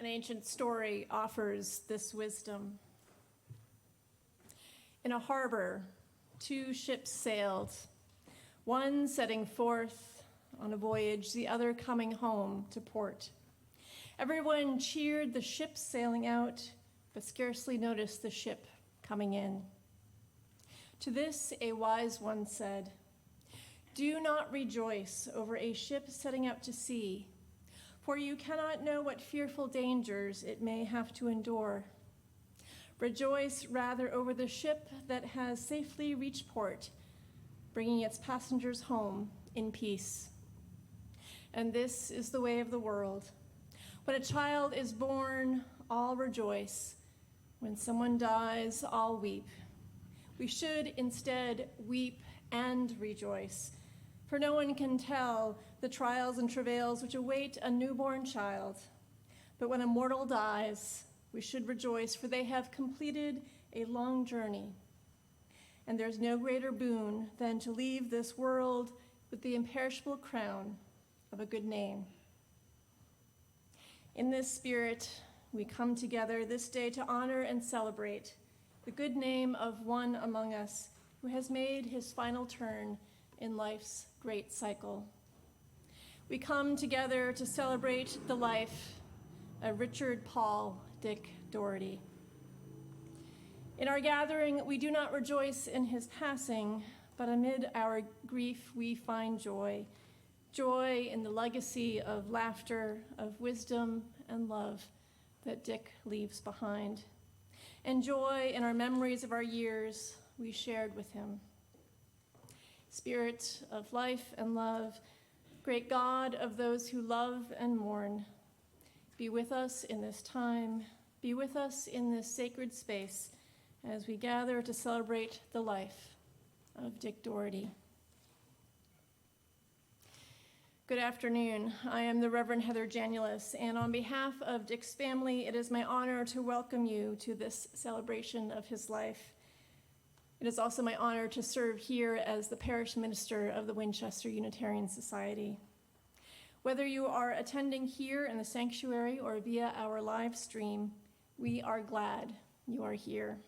An ancient story offers this wisdom. In a harbor, two ships sailed, one setting forth on a voyage, the other coming home to port. Everyone cheered the ship sailing out, but scarcely noticed the ship coming in. To this, a wise one said, "Do not rejoice over a ship setting out to sea, for you cannot know what fearful dangers it may have to endure. Rejoice rather over the ship that has safely reached port, bringing its passengers home in peace." And this is the way of the world. When a child is born, all rejoice. When someone dies, all weep. We should instead weep and rejoice, for no one can tell the trials and travails which await a newborn child. But when a mortal dies, we should rejoice, for they have completed a long journey. And there's no greater boon than to leave this world with the imperishable crown of a good name. In this spirit, we come together this day to honor and celebrate the good name of one among us who has made his final turn in life's great cycle. We come together to celebrate the life of Richard Paul Dick Doherty. In our gathering, we do not rejoice in his passing, but amid our grief we find joy. Joy in the legacy of laughter, of wisdom and love that Dick leaves behind, and joy in our memories of our years we shared with him. Spirit of life and love, great God of those who love and mourn, be with us in this time, be with us in this sacred space as we gather to celebrate the life of Dick Doherty. Good afternoon. I am the Reverend Heather Janulis, and on behalf of Dick's family, it is my honor to welcome you to this celebration of his life. It is also my honor to serve here as the parish minister of the Winchester Unitarian Society. Whether you are attending here in the sanctuary or via our live stream, we are glad you are here.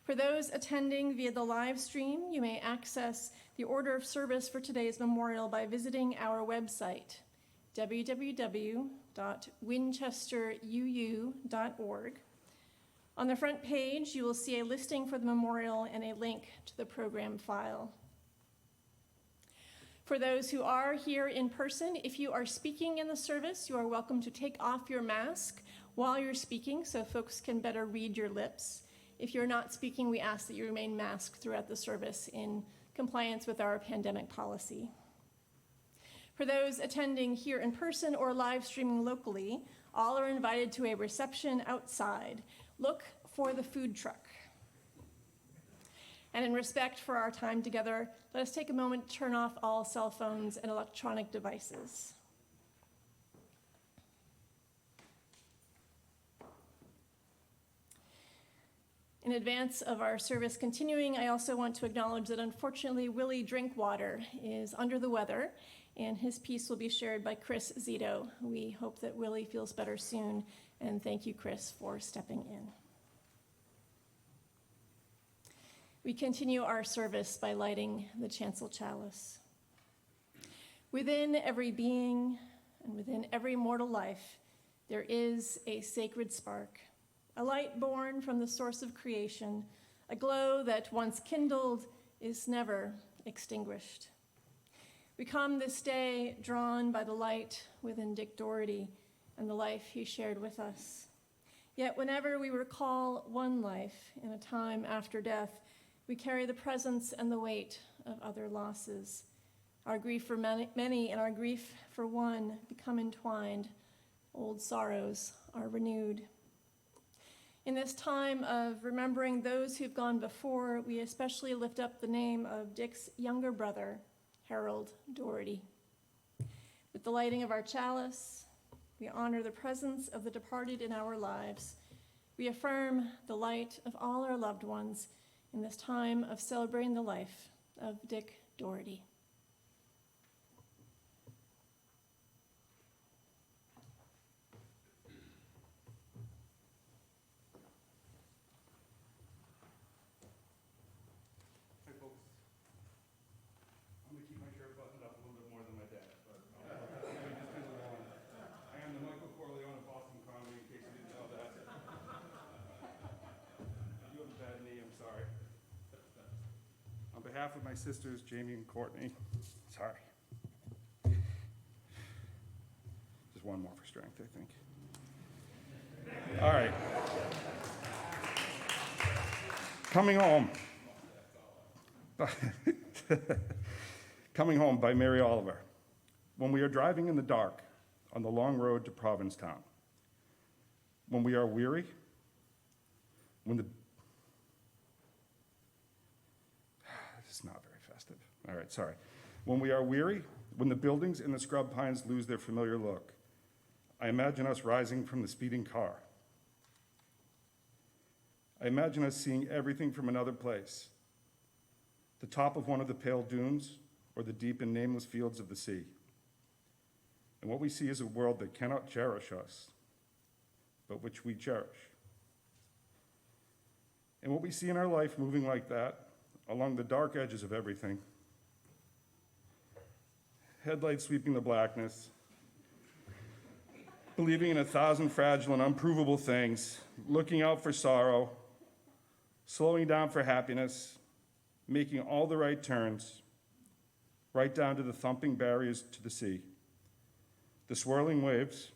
For those attending via the live stream, you may access the order of service for today's memorial by visiting our website, www.winchesteruu.org. On the front page, you will see a listing for the memorial and a link to the program file. For those who are here in person, if you are speaking in the service, you are welcome to take off your mask while you're speaking so folks can better read your lips. If you're not speaking, we ask that you remain masked throughout the service in compliance with our pandemic policy. For those attending here in person or live streaming locally, all are invited to a reception outside. Look for the food truck. And in respect for our time together, let us take a moment to turn off all cell phones and electronic devices. In advance of our service continuing, I also want to acknowledge that unfortunately Willie Drinkwater is under the weather, and his piece will be shared by Chris Zito. We hope that Willie feels better soon, and thank you, Chris, for stepping in. We continue our service by lighting the chancel chalice. Within every being and within every mortal life, there is a sacred spark, a light born from the source of creation, a glow that once kindled is never extinguished. We come this day drawn by the light within Dick Doherty and the life he shared with us. Yet whenever we recall one life in a time after death, we carry the presence and the weight of other losses. Our grief for many and our grief for one become entwined. Old sorrows are renewed. In this time of remembering those who've gone before, we especially lift up the name of Dick's younger brother, Harold Doherty. With the lighting of our chalice, we honor the presence of the departed in our lives. We affirm the light of all our loved ones in this time of celebrating the life of Dick Doherty. my sisters, Jamie and Courtney. Sorry. Just one more for strength, I think. All right. Coming Home. Coming Home by Mary Oliver. When we are driving in the dark on the long road to Provincetown, when we are weary, this is not very festive. All right, sorry. When we are weary, when the buildings in the scrub pines lose their familiar look, I imagine us rising from the speeding car. I imagine us seeing everything from another place, the top of one of the pale dunes or the deep and nameless fields of the sea. And what we see is a world that cannot cherish us, but which we cherish. And what we see in our life moving like that, along the dark edges of everything, headlights sweeping the blackness, believing in 1,000 fragile and unprovable things, looking out for sorrow, slowing down for happiness, making all the right turns, right down to the thumping barriers to the sea, the swirling waves,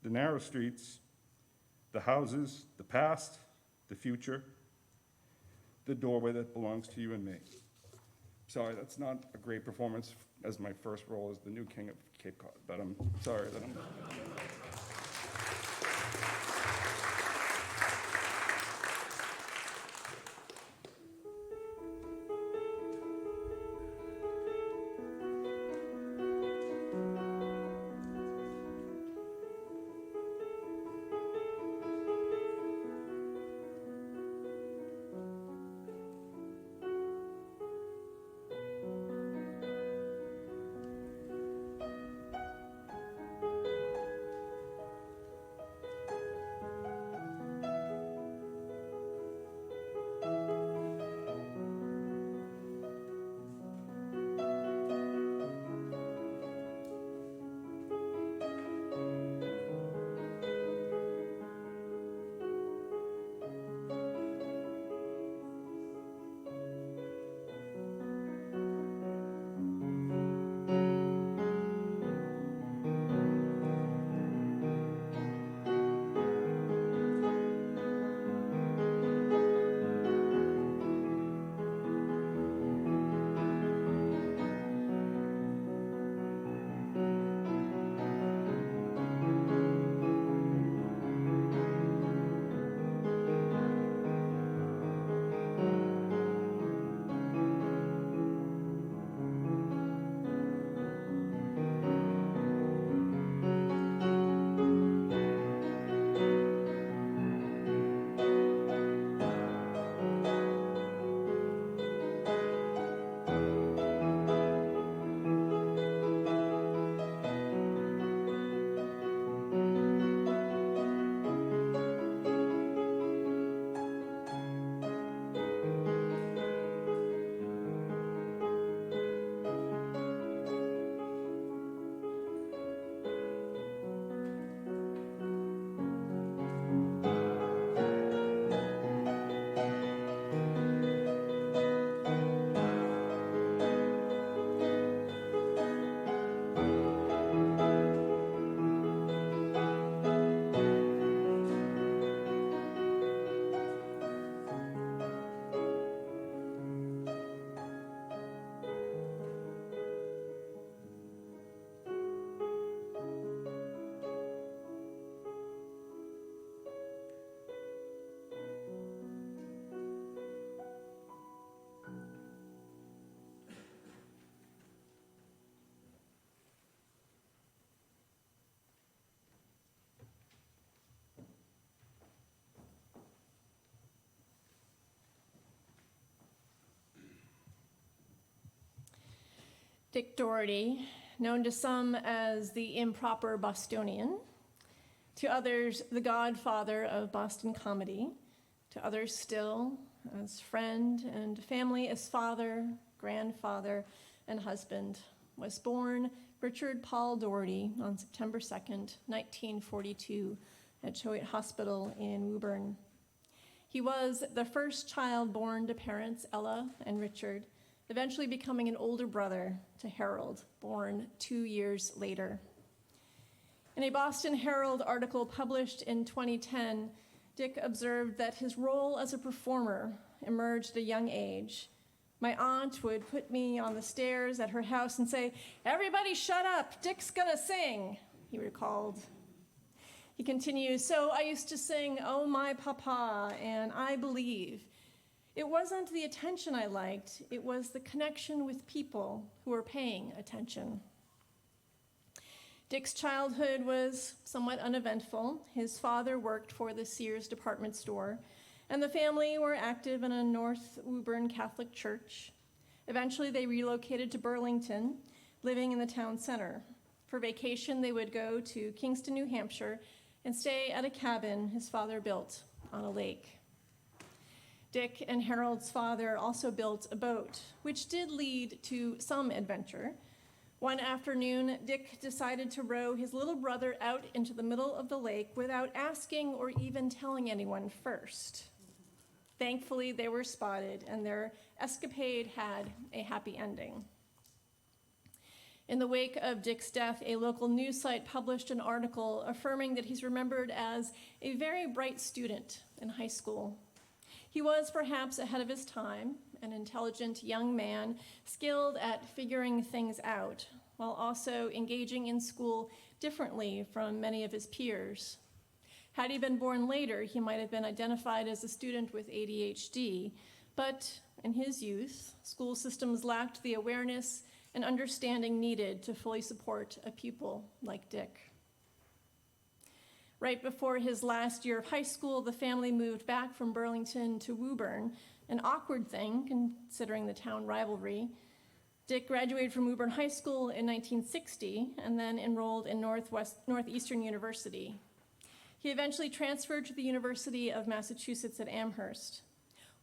the narrow streets, the houses, the past, the future, the doorway that belongs to you and me. Sorry, that's not a great performance as my first role as the new king of Cape Cod, but I'm sorry that I'm... Dick Doherty, known to some as the improper Bostonian, to others the godfather of Boston comedy, to others still as friend and family, as father, grandfather, and husband, was born Richard Paul Doherty on September 2nd, 1942, at Choate Hospital in Woburn. He was the first child born to parents Ella and Richard, eventually becoming an older brother to Harold, born 2 years later. In a Boston Herald article published in 2010, Dick observed that his role as a performer emerged at a young age. My aunt would put me on the stairs at her house and say, "Everybody shut up, Dick's gonna sing," he recalled. He continues, "So I used to sing, 'Oh My Papa,' and 'I Believe.' It wasn't the attention I liked, it was the connection with people who were paying attention." Dick's childhood was somewhat uneventful. His father worked for the Sears department store, and the family were active in a North Woburn Catholic church. Eventually, they relocated to Burlington, living in the town center. For vacation, they would go to Kingston, New Hampshire, and stay at a cabin his father built on a lake. Dick and Harold's father also built a boat, which did lead to some adventure. One afternoon, Dick decided to row his little brother out into the middle of the lake without asking or even telling anyone first. Thankfully, they were spotted, and their escapade had a happy ending. In the wake of Dick's death, a local news site published an article affirming that he's remembered as a very bright student in high school. He was perhaps ahead of his time, an intelligent young man skilled at figuring things out, while also engaging in school differently from many of his peers. Had he been born later, he might have been identified as a student with ADHD, but in his youth, school systems lacked the awareness and understanding needed to fully support a pupil like Dick. Right before his last year of high school, the family moved back from Burlington to Woburn, an awkward thing considering the town rivalry. Dick graduated from Woburn High School in 1960 and then enrolled in Northeastern University. He eventually transferred to the University of Massachusetts at Amherst.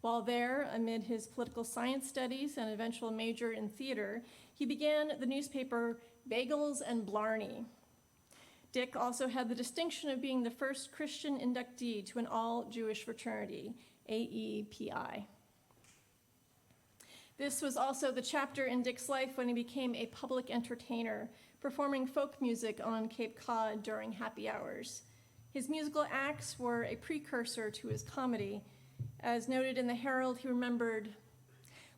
While there, amid his political science studies and eventual major in theater, he began the newspaper Bagels and Blarney. Dick also had the distinction of being the first Christian inductee to an all-Jewish fraternity, AEPI. This was also the chapter in Dick's life when he became a public entertainer, performing folk music on Cape Cod during happy hours. His musical acts were a precursor to his comedy. As noted in the Herald, he remembered,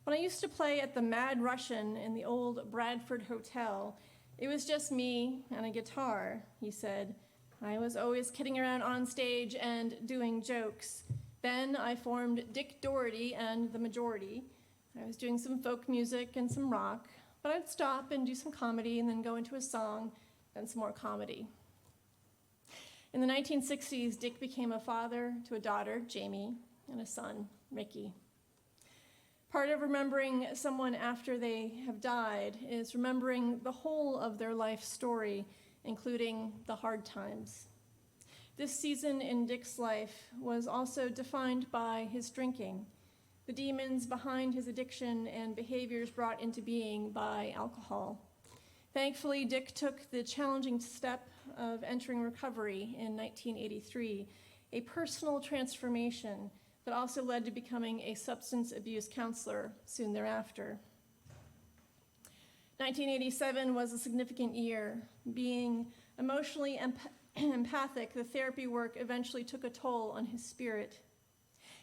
"When I used to play at the Mad Russian in the old Bradford Hotel, it was just me and a guitar," he said. "I was always kidding around on stage and doing jokes. Then I formed Dick Doherty and the Majority. I was doing some folk music and some rock, but I'd stop and do some comedy and then go into a song, then some more comedy." In the 1960s, Dick became a father to a daughter, Jamie, and a son, Ricky. Part of remembering someone after they have died is remembering the whole of their life story, including the hard times. This season in Dick's life was also defined by his drinking, the demons behind his addiction and behaviors brought into being by alcohol. Thankfully, Dick took the challenging step of entering recovery in 1983, a personal transformation that also led to becoming a substance abuse counselor soon thereafter. 1987 was a significant year. Being emotionally empathic, the therapy work eventually took a toll on his spirit.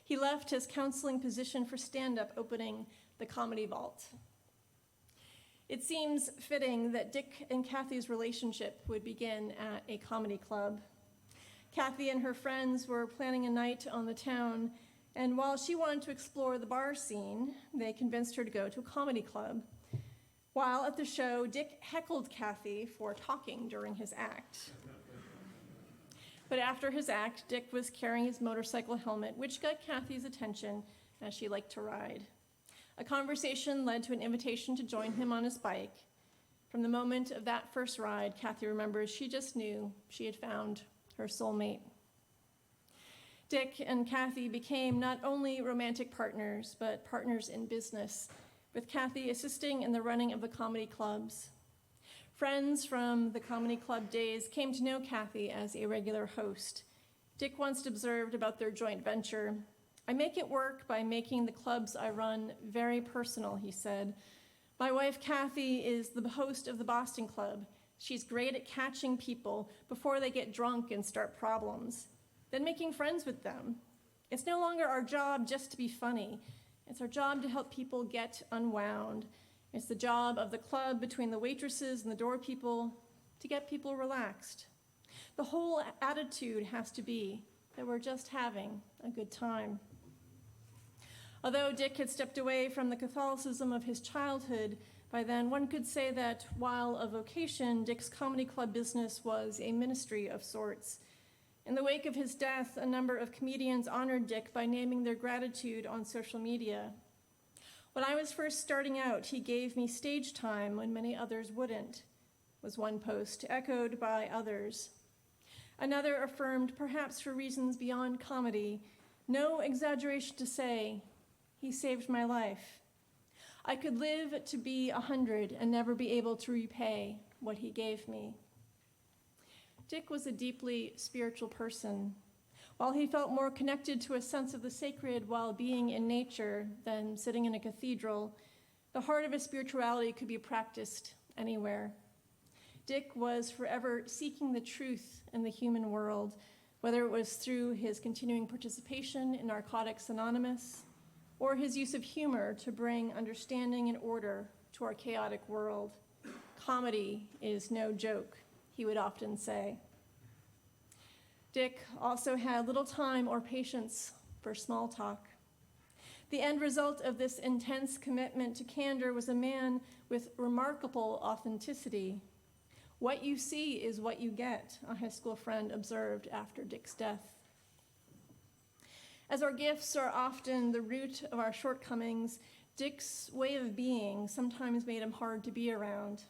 He left his counseling position for stand-up, opening the Comedy Vault. It seems fitting that Dick and Kathy's relationship would begin at a comedy club. Kathy and her friends were planning a night on the town, and while she wanted to explore the bar scene, they convinced her to go to a comedy club. While at the show, Dick heckled Kathy for talking during his act. But after his act, Dick was carrying his motorcycle helmet, which got Kathy's attention as she liked to ride. A conversation led to an invitation to join him on his bike. From the moment of that first ride, Kathy remembers she just knew she had found her soulmate. Dick and Kathy became not only romantic partners, but partners in business, with Kathy assisting in the running of the comedy clubs. Friends from the comedy club days came to know Kathy as a regular host. Dick once observed about their joint venture, I make it work by making the clubs I run very personal, he said. My wife, Kathy, is the host of the Boston Club. She's great at catching people before they get drunk and start problems, then making friends with them. It's no longer our job just to be funny. It's our job to help people get unwound. It's the job of the club between the waitresses and the door people to get people relaxed. The whole attitude has to be that we're just having a good time. Although Dick had stepped away from the Catholicism of his childhood, by then one could say that while a vocation, Dick's comedy club business was a ministry of sorts. In the wake of his death, a number of comedians honored Dick by naming their gratitude on social media. When I was first starting out, he gave me stage time when many others wouldn't, was one post, echoed by others. Another affirmed, perhaps for reasons beyond comedy, no exaggeration to say, he saved my life. I could live to be 100 and never be able to repay what he gave me. Dick was a deeply spiritual person. While he felt more connected to a sense of the sacred while being in nature than sitting in a cathedral, the heart of his spirituality could be practiced anywhere. Dick was forever seeking the truth in the human world, whether it was through his continuing participation in Narcotics Anonymous or his use of humor to bring understanding and order to our chaotic world. Comedy is no joke, he would often say. Dick also had little time or patience for small talk. The end result of this intense commitment to candor was a man with remarkable authenticity. What you see is what you get, a high school friend observed after Dick's death. As our gifts are often the root of our shortcomings, Dick's way of being sometimes made him hard to be around.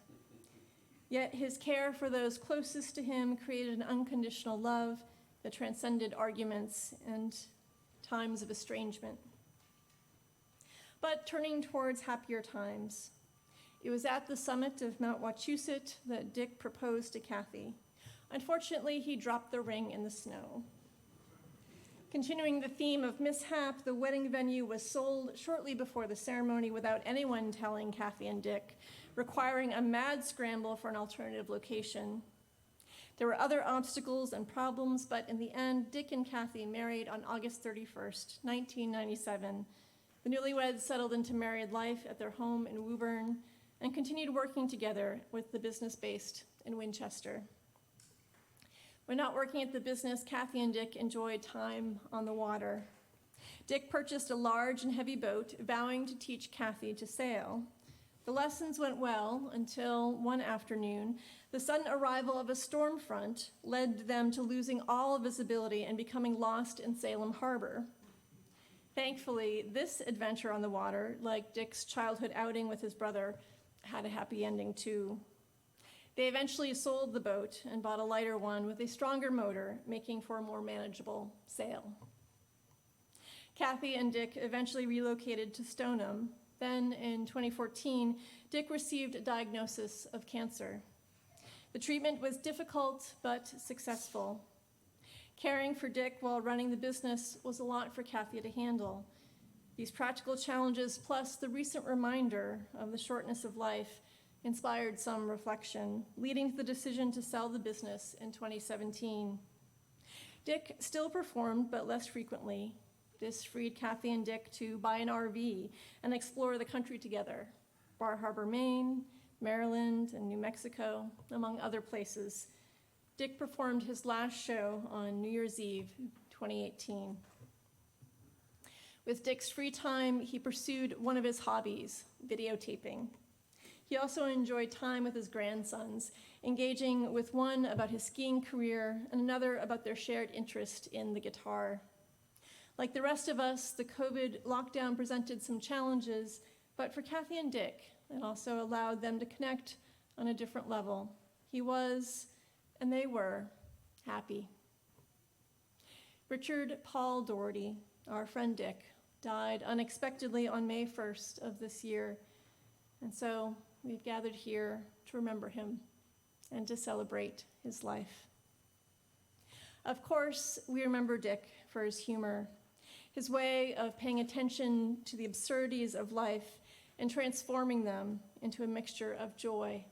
Yet his care for those closest to him created an unconditional love that transcended arguments and times of estrangement. But turning towards happier times, it was at the summit of Mount Wachusett that Dick proposed to Kathy. Unfortunately, he dropped the ring in the snow. Continuing the theme of mishap, the wedding venue was sold shortly before the ceremony without anyone telling Kathy and Dick, requiring a mad scramble for an alternative location. There were other obstacles and problems, but in the end, Dick and Kathy married on August 31st, 1997. The newlyweds settled into married life at their home in Woburn and continued working together with the business based in Winchester. When not working at the business, Kathy and Dick enjoyed time on the water. Dick purchased a large and heavy boat, vowing to teach Kathy to sail. The lessons went well until one afternoon, the sudden arrival of a storm front led them to losing all visibility and becoming lost in Salem Harbor. Thankfully, this adventure on the water, like Dick's childhood outing with his brother, had a happy ending too. They eventually sold the boat and bought a lighter one with a stronger motor, making for a more manageable sail. Kathy and Dick eventually relocated to Stoneham. Then, in 2014, Dick received a diagnosis of cancer. The treatment was difficult but successful. Caring for Dick while running the business was a lot for Kathy to handle. These practical challenges, plus the recent reminder of the shortness of life, inspired some reflection, leading to the decision to sell the business in 2017. Dick still performed, but less frequently. This freed Kathy and Dick to buy an RV and explore the country together, Bar Harbor, Maine, Maryland, and New Mexico, among other places. Dick performed his last show on New Year's Eve, 2018. With Dick's free time, he pursued one of his hobbies, videotaping. He also enjoyed time with his grandsons, engaging with one about his skiing career and another about their shared interest in the guitar. Like the rest of us, the COVID lockdown presented some challenges, but for Kathy and Dick, it also allowed them to connect on a different level. He was, and they were, happy. Richard Paul Doherty, our friend Dick, died unexpectedly on May 1st of this year, and so we've gathered here to remember him and to celebrate his life. Of course, we remember Dick for his humor. his way of paying attention to the absurdities of life and transforming them into a mixture of joy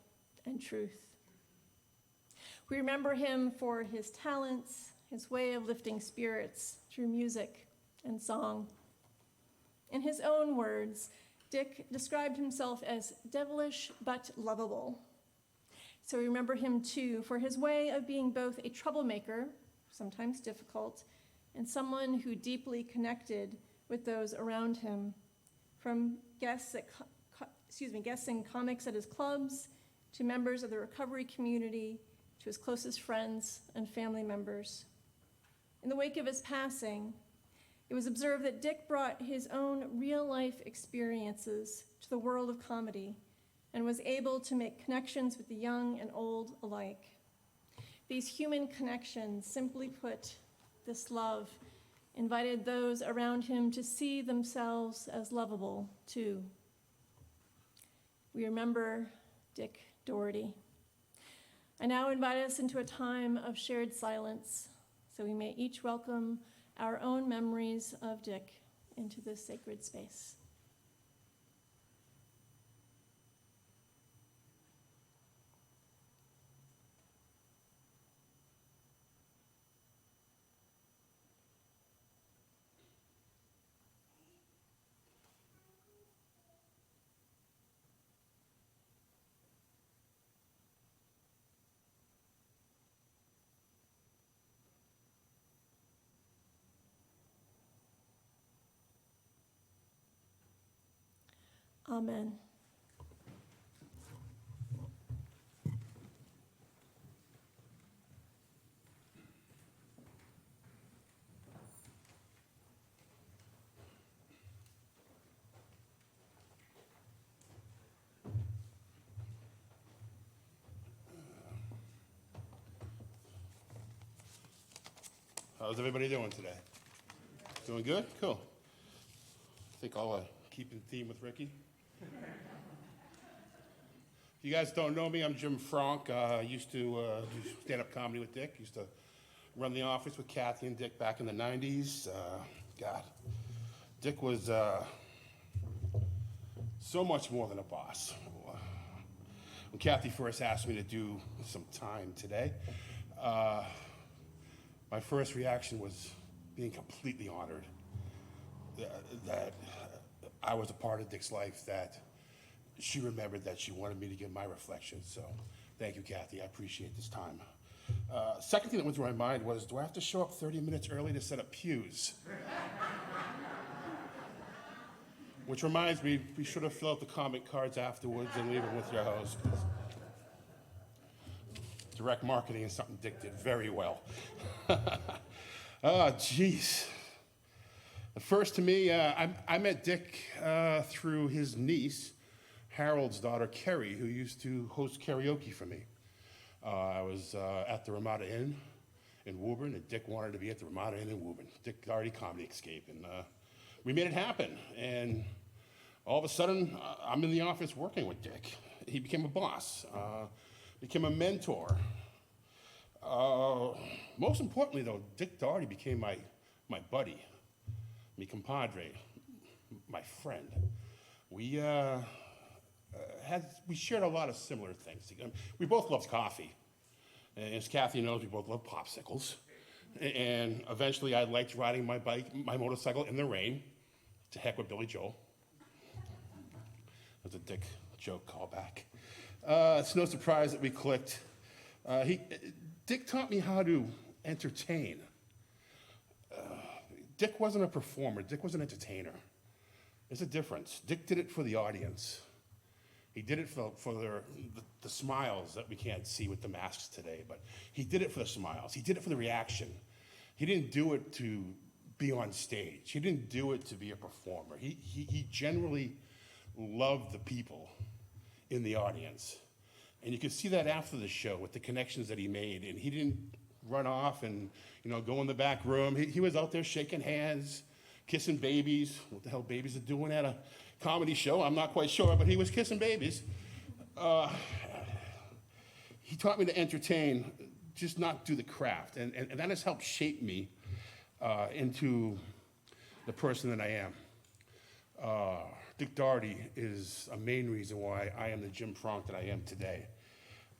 and truth. We remember him for his talents, his way of lifting spirits through music and song. In his own words, Dick described himself as devilish but lovable. So we remember him too for his way of being both a troublemaker, sometimes difficult, and someone who deeply connected with those around him, from guests in comics at his clubs, to members of the recovery community, to his closest friends and family members. In the wake of his passing, it was observed that Dick brought his own real-life experiences to the world of comedy and was able to make connections with the young and old alike. These human connections, simply put, this love, invited those around him to see themselves as lovable too. We remember Dick Doherty. I now invite us into a time of shared silence, so we may each welcome our own memories of Dick into this sacred space. Amen. How's everybody doing today? Doing good? Cool. I think I'll keep in theme with Ricky. If you guys don't know me, I'm Jim Frank. Used to do stand-up comedy with Dick. Used to run the office with Kathy and Dick back in the 90s. God, Dick was so much more than a boss. When Kathy first asked me to do some time today, my first reaction was being completely honored that I was a part of Dick's life, that she remembered that she wanted me to give my reflections. So thank you, Kathy. I appreciate this time. Second thing that went through my mind was, do I have to show up 30 minutes early to set up pews? Which reminds me, be sure to fill out the comment cards afterwards and leave them with your host. Direct marketing is something Dick did very well. Oh, geez. First to me, I met Dick through his niece, Harold's daughter, Kerry, who used to host karaoke for me. I was at the Ramada Inn in Woburn, and Dick wanted to be at the Ramada Inn in Woburn. Dick Doherty Comedy Escape, and we made it happen. And all of a sudden, I'm in the office working with Dick. He became a boss, became a mentor. Most importantly, though, Dick Doherty became my buddy, mi compadre, my friend. We shared a lot of similar things. We both loved coffee. And as Kathy knows, we both love popsicles. And eventually I liked riding my motorcycle in the rain. To heck with Billy Joel. That's a Dick joke callback. It's no surprise that we clicked. Dick taught me how to entertain. Dick wasn't a performer. Dick was an entertainer. There's a difference. Dick did it for the audience. He did it for the smiles that we can't see with the masks today, but he did it for the smiles. He did it for the reaction. He didn't do it to be on stage. He didn't do it to be a performer. He generally loved the people in the audience. And you could see that after the show with the connections that he made. And he didn't run off and go in the back room. He was out there shaking hands, kissing babies. What the hell babies are doing at a comedy show, I'm not quite sure, but he was kissing babies. He taught me to entertain, just not do the craft. And that has helped shape me into the person that I am. Dick Doherty is a main reason why I am the Jim Frank that I am today.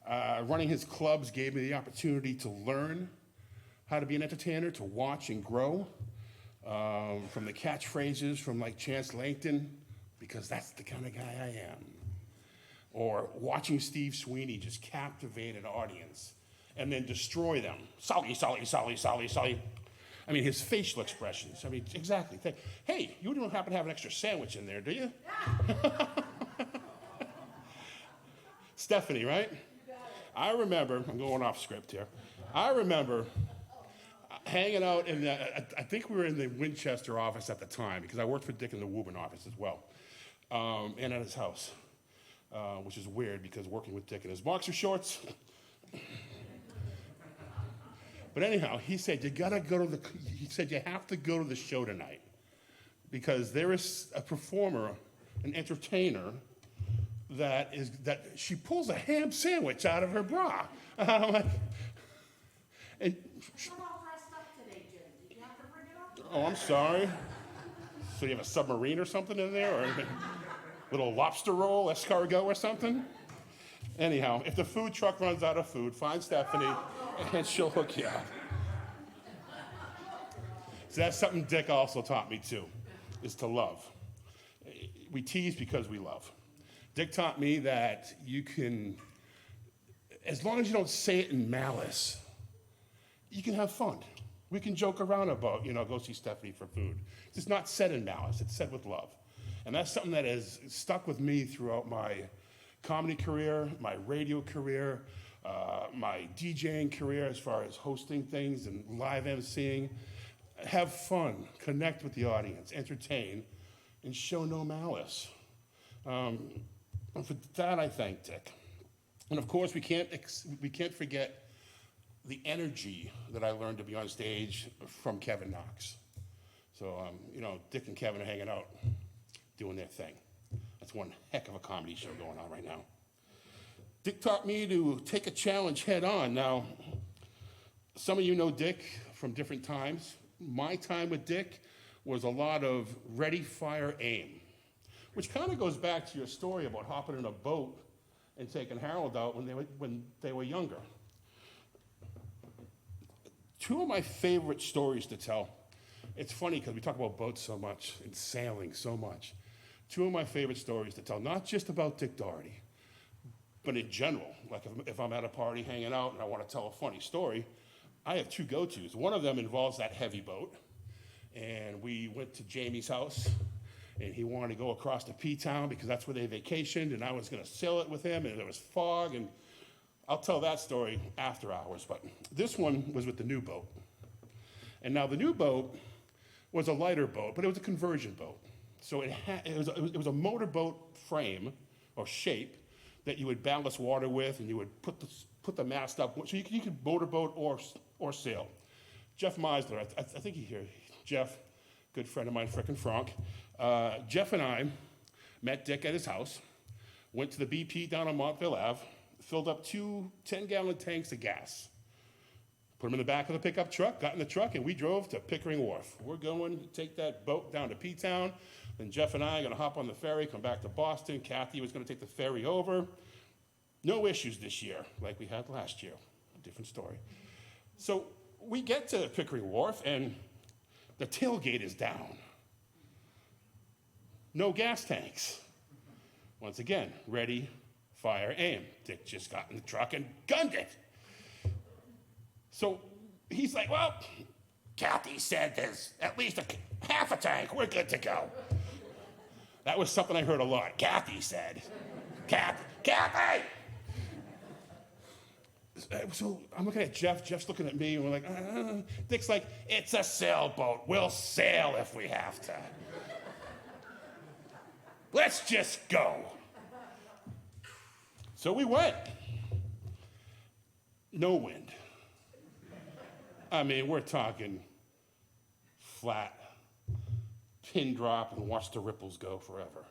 Running his clubs gave me the opportunity to learn how to be an entertainer, to watch and grow, from the catchphrases from like Chance Langton, because that's the kind of guy I am. Or watching Steve Sweeney just captivate an audience and then destroy them. Sully, Sully, Sully, Sully, Sully. I mean, his facial expressions. I mean, exactly. Hey, you don't happen to have an extra sandwich in there, do you? Stephanie, right? I remember, I'm going off script here. I remember hanging out in I think we were in the Winchester office at the time, because I worked for Dick in the Woburn office as well, and at his house, which is weird because working with Dick in his boxer shorts. But anyhow, he said, he said, you have to go to the show tonight because there is a performer, an entertainer, that she pulls a ham sandwich out of her bra. I'm like, and You're all dressed up today, Jim. Did you have to bring it up? oh, I'm sorry. So you have a submarine or something in there, or a little lobster roll, escargot or something? Anyhow, if the food truck runs out of food, find Stephanie and she'll hook you up. So that's something Dick also taught me too, is to love. We tease because we love. Dick taught me that you can, as long as you don't say it in malice, you can have fun. We can joke around about, go see Stephanie for food. It's not said in malice, it's said with love. And that's something that has stuck with me throughout my comedy career, my radio career, my DJing career as far as hosting things and live emceeing. Have fun, connect with the audience, entertain, and show no malice. And for that, I thank Dick. And of course, we can't forget the energy that I learned to be on stage from Kevin Knox. So, Dick and Kevin are hanging out, doing their thing. That's one heck of a comedy show going on right now. Dick taught me to take a challenge head on. Now, some of you know Dick from different times. My time with Dick was a lot of ready, fire, aim, which kind of goes back to your story about hopping in a boat and taking Harold out when they were younger. Two of my favorite stories to tell. It's funny because we talk about boats so much and sailing so much. Two of my favorite stories to tell, not just about Dick Doherty, but in general. Like if I'm at a party hanging out and I want to tell a funny story, I have two go-tos. One of them involves that heavy boat. And we went to Jamie's house, and he wanted to go across to P-Town because that's where they vacationed, and I was going to sail it with him, and there was fog, and I'll tell that story after hours. But this one was with the new boat. And now the new boat was a lighter boat, but it was a conversion boat. So it was a motorboat frame or shape that you would ballast water with, and you would put the mast up, so you could motorboat or sail. Jeff Meisler, I think he here. Jeff, good friend of mine, frickin' Frank. Jeff and I met Dick at his house, went to the BP down on Montville Ave, filled up two 10-gallon tanks of gas, put them in the back of the pickup truck, got in the truck, and we drove to Pickering Wharf. We're going to take that boat down to P-Town. Then Jeff and I are going to hop on the ferry, come back to Boston. Kathy was going to take the ferry over. No issues this year like we had last year. Different story. So we get to Pickering Wharf, and the tailgate is down. No gas tanks. Once again, ready, fire, aim. Dick just got in the truck and gunned it. So he's like, well, Kathy said there's at least half a tank. We're good to go. That was something I heard a lot. Kathy said. Kathy! So I'm looking at Jeff. Jeff's looking at me, and we're like, Dick's like, it's a sailboat. We'll sail if we have to. Let's just go. So we went. No wind. I mean, we're talking flat, pin drop, and watch the ripples go forever.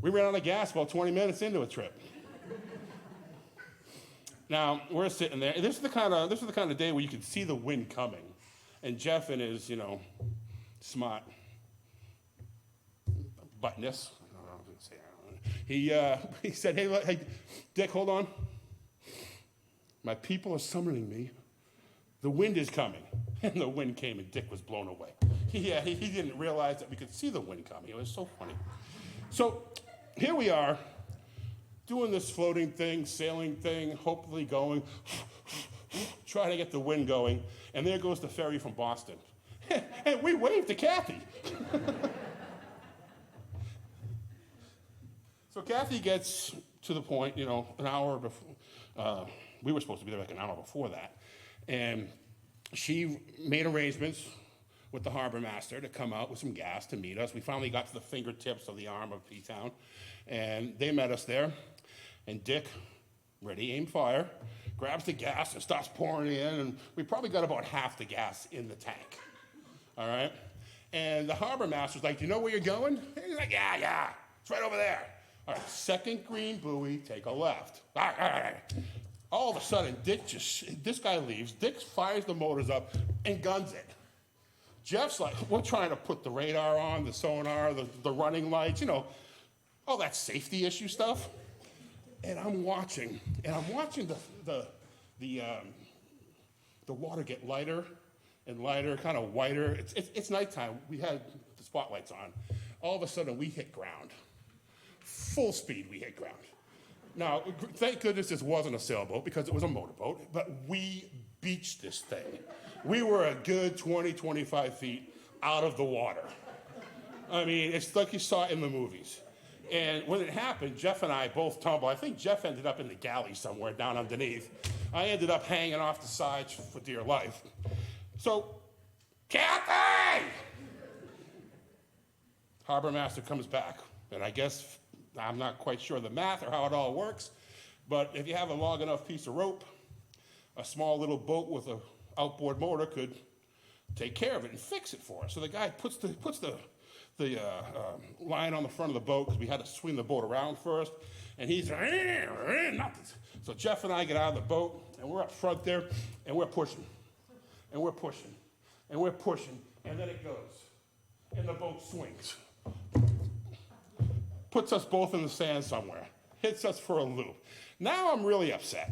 We ran out of gas about 20 minutes into a trip. Now, we're sitting there. This is the kind of day where you can see the wind coming. And Jeff in his, smart Buttoness. I don't know what to say. He said, hey, Dick, hold on. My people are summoning me. The wind is coming. And the wind came and Dick was blown away. He didn't realize that we could see the wind coming. It was so funny. So here we are doing this floating thing, sailing thing, hopefully going, trying to get the wind going. And there goes the ferry from Boston. And we waved to Kathy. So Kathy gets to the point, an hour before, we were supposed to be there like an hour before that. And she made arrangements with the harbor master to come out with some gas to meet us. We finally got to the fingertips of the arm of P-Town, and they met us there. And Dick, ready, aim, fire, grabs the gas and starts pouring it in, and we probably got about half the gas in the tank, all right? And the harbor master's like, do you know where you're going? And he's like, yeah, it's right over there. All right, second green buoy, take a left. All of a sudden, this guy leaves, Dick fires the motors up and guns it. Jeff's like, we're trying to put the radar on, the sonar, the running lights, all that safety issue stuff. And I'm watching the water get lighter and lighter, kind of whiter. It's nighttime. We had the spotlights on. All of a sudden, we hit ground. Full speed, we hit ground. Now, thank goodness this wasn't a sailboat because it was a motorboat, but we beached this thing. We were a good 20, 25 feet out of the water. I mean, it's like you saw it in the movies. And when it happened, Jeff and I both tumbled. I think Jeff ended up in the galley somewhere down underneath. I ended up hanging off the sides for dear life. So, Kathy! Harbor master comes back, and I guess I'm not quite sure the math or how it all works, but if you have a long enough piece of rope, a small little boat with an outboard motor could take care of it and fix it for us. So the guy puts the line on the front of the boat because we had to swing the boat around first, and he's nothing. So Jeff and I get out of the boat, and we're up front there, and we're pushing, and we're pushing, and we're pushing, and then it goes, and the boat swings. Puts us both in the sand somewhere, hits us for a loop. Now I'm really upset.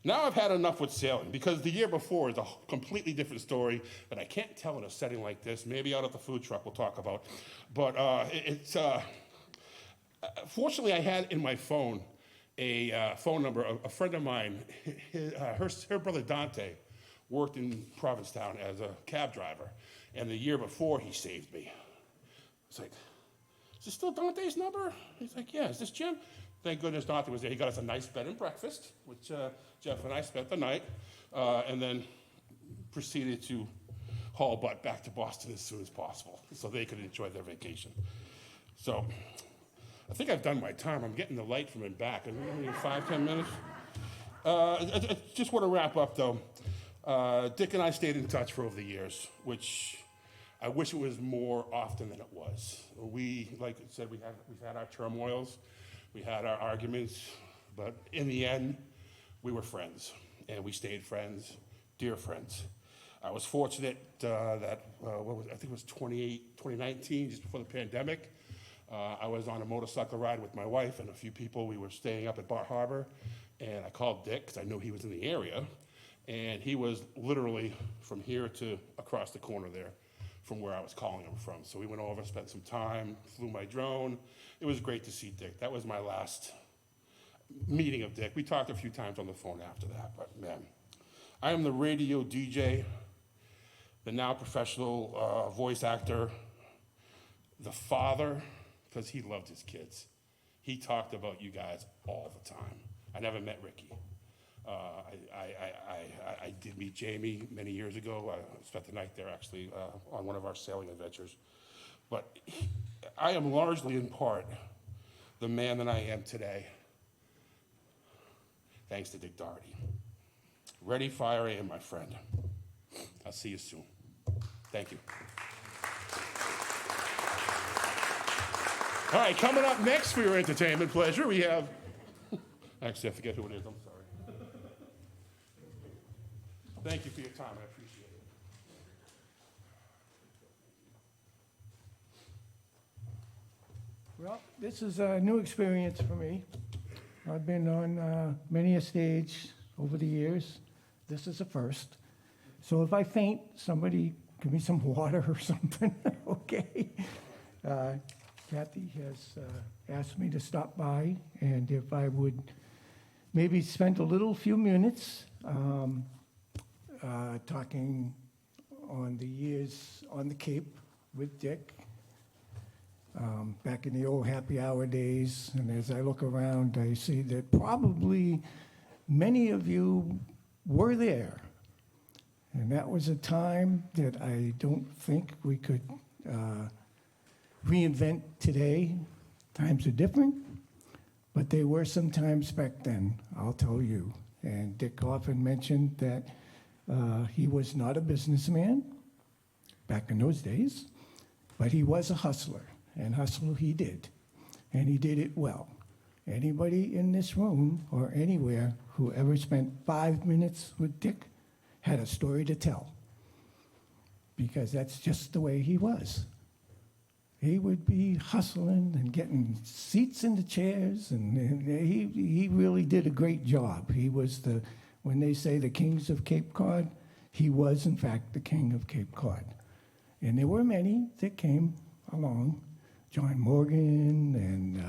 Now I've had enough with sailing because the year before is a completely different story that I can't tell in a setting like this. Maybe out at the food truck we'll talk about. But fortunately I had in my phone a phone number, a friend of mine, her brother Dante worked in Provincetown as a cab driver. And the year before he saved me. It's like, is this still Dante's number? He's like, yeah, is this Jim? Thank goodness Dante was there. He got us a nice bed and breakfast, which Jeff and I spent the night, and then proceeded to haul butt back to Boston as soon as possible so they could enjoy their vacation. So I think I've done my time. I'm getting the light from and back. 5, 10 minutes? I just want to wrap up, though. Dick and I stayed in touch for over the years, which I wish it was more often than it was. We, like I said, we've had our turmoils, we had our arguments, but in the end, we were friends, and we stayed friends, dear friends. I was fortunate that, I think it was 2019, just before the pandemic, I was on a motorcycle ride with my wife and a few people. We were staying up at Bar Harbor, and I called Dick, because I knew he was in the area, and he was literally from here to across the corner there from where I was calling him from. So we went over, spent some time, flew my drone. It was great to see Dick. That was my last meeting of Dick. We talked a few times on the phone after that, but man, I am the radio DJ, the now professional voice actor, the father, because he loved his kids. He talked about you guys all the time. I never met Ricky. I did meet Jamie many years ago. I spent the night there actually on one of our sailing adventures. But I am largely in part the man that I am today, thanks to Dick Doherty. Ready, fire, aim, my friend. I'll see you soon. Thank you. All right, coming up next for your entertainment pleasure, we have, actually I forget who it is, I'm sorry. Thank you for your time, I appreciate it. Well, this is a new experience for me. I've been on many a stage over the years. This is a first. So if I faint, somebody give me some water or something, okay? Kathy has asked me to stop by, and if I would maybe spend a little few minutes talking on the years on the Cape with Dick, back in the old happy hour days. And as I look around, I see that probably many of you were there. And that was a time that I don't think we could reinvent today. Times are different, but they were some times back then, I'll tell you. And Dick often mentioned that he was not a businessman back in those days, but he was a hustler, and hustle he did, and he did it well. Anybody in this room or anywhere who ever spent 5 minutes with Dick had a story to tell, because that's just the way he was. He would be hustling and getting seats in the chairs, and he really did a great job. He was when they say the kings of Cape Cod, he was in fact the king of Cape Cod. And there were many that came along, John Morgan and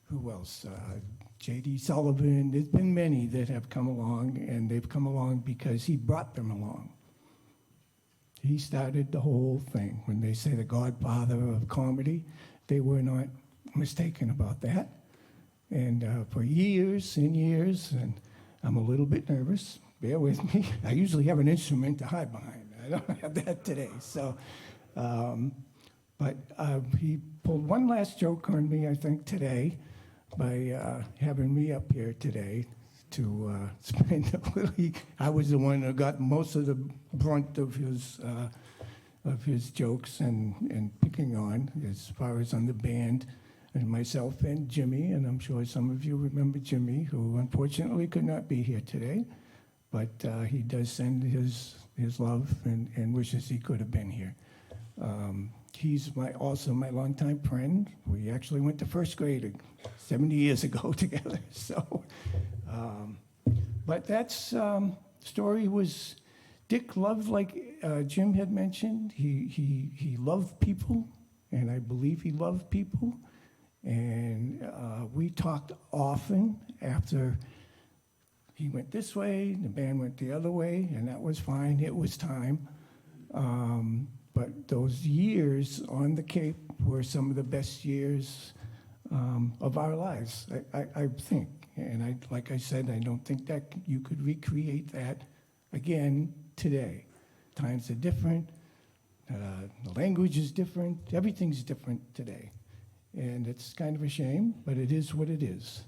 who else? J.D. Sullivan. There's been many that have come along, and they've come along because he brought them along. He started the whole thing. When they say the godfather of comedy, they were not mistaken about that. And for years and years, and I'm a little bit nervous, bear with me. I usually have an instrument to hide behind. I don't have that today. So, but he pulled one last joke on me, I think, today, by having me up here today to spend a little. I was the one that got most of the brunt of his jokes and picking on, as far as on the band, and myself and Jimmy, and I'm sure some of you remember Jimmy, who unfortunately could not be here today, but he does send his love and wishes he could have been here. He's also my longtime friend. We actually went to first grade 70 years ago together. So, but that's story was Dick loved, like Jim had mentioned. He loved people, and I believe he loved people. And we talked often after he went this way, the band went the other way, and that was fine. It was time. But those years on the Cape were some of the best years of our lives, I think. And like I said, I don't think that you could recreate that again today. Times are different. The language is different. Everything's different today. And it's kind of a shame, but it is what it is.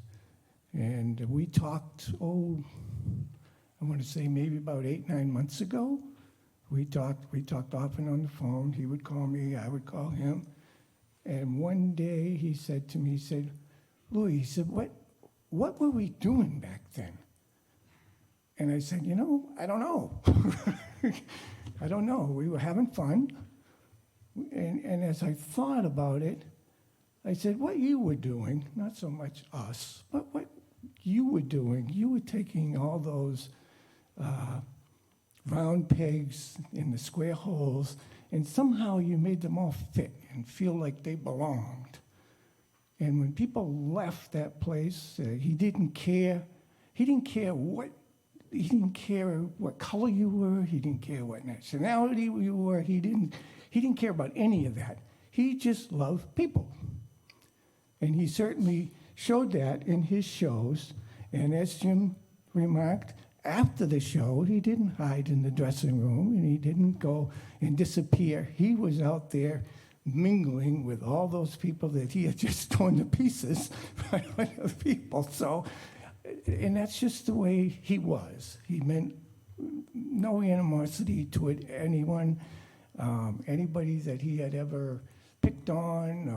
And we talked, I want to say maybe about 8-9 months ago. We talked often on the phone. He would call me, I would call him. And one day he said to me, he said, Louis, he said, what were we doing back then? And I said, I don't know. I don't know. We were having fun. And as I thought about it, I said, what you were doing, not so much us, but what you were doing, you were taking all those round pegs in the square holes, and somehow you made them all fit and feel like they belonged. And when people left that place, he didn't care. He didn't care what color you were. He didn't care what nationality you were. He didn't care about any of that. He just loved people. And he certainly showed that in his shows. And as Jim remarked, after the show, he didn't hide in the dressing room, and he didn't go and disappear. He was out there mingling with all those people that he had just torn to pieces by other people. So, and that's just the way he was. He meant no animosity toward anyone, anybody that he had ever picked on,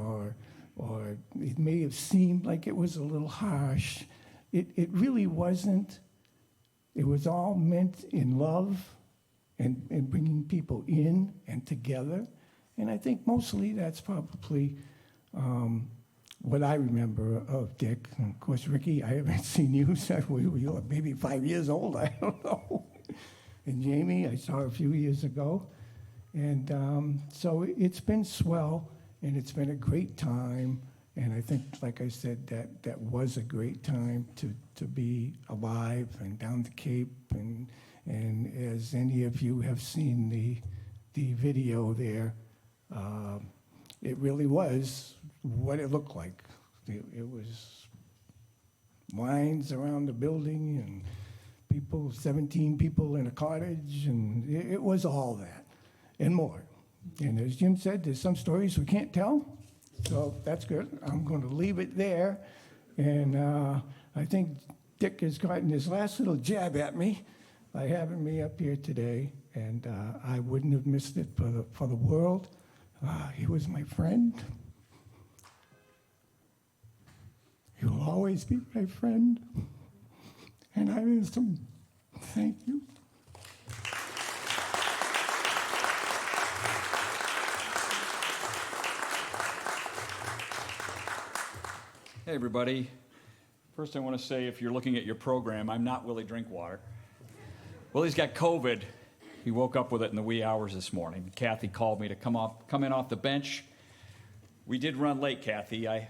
or it may have seemed like it was a little harsh. It really wasn't. It was all meant in love and bringing people in and together. And I think mostly that's probably what I remember of Dick. And of course, Ricky, I haven't seen you since we were maybe 5 years old, I don't know. And Jamie, I saw a few years ago. And so it's been swell, and it's been a great time. And I think, like I said, that was a great time to be alive and down the Cape. And as any of you have seen the video there, it really was what it looked like. It was lines around the building and people, 17 people in a cottage, and it was all that and more. And as Jim said, there's some stories we can't tell, so that's good. I'm going to leave it there. And I think Dick has gotten his last little jab at me by having me up here today, and I wouldn't have missed it for the world. He was my friend. He will always be my friend, and I miss him. Thank you. Hey, everybody. First, I want to say, if you're looking at your program, I'm not Willie Drinkwater. Willie's got COVID. He woke up with it in the wee hours this morning. Kathy called me to come in off the bench. We did run late, Kathy. I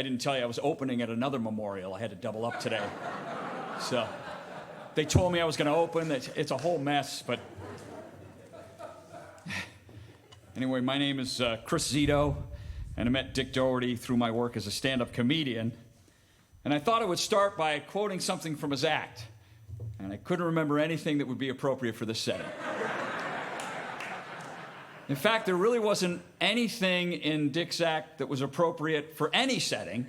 didn't tell you I was opening at another memorial. I had to double up today. So they told me I was going to open. It's a whole mess, but anyway, my name is Chris Zito, and I met Dick Doherty through my work as a stand-up comedian. And I thought I would start by quoting something from his act, and I couldn't remember anything that would be appropriate for this setting. In fact, there really wasn't anything in Dick's act that was appropriate for any setting.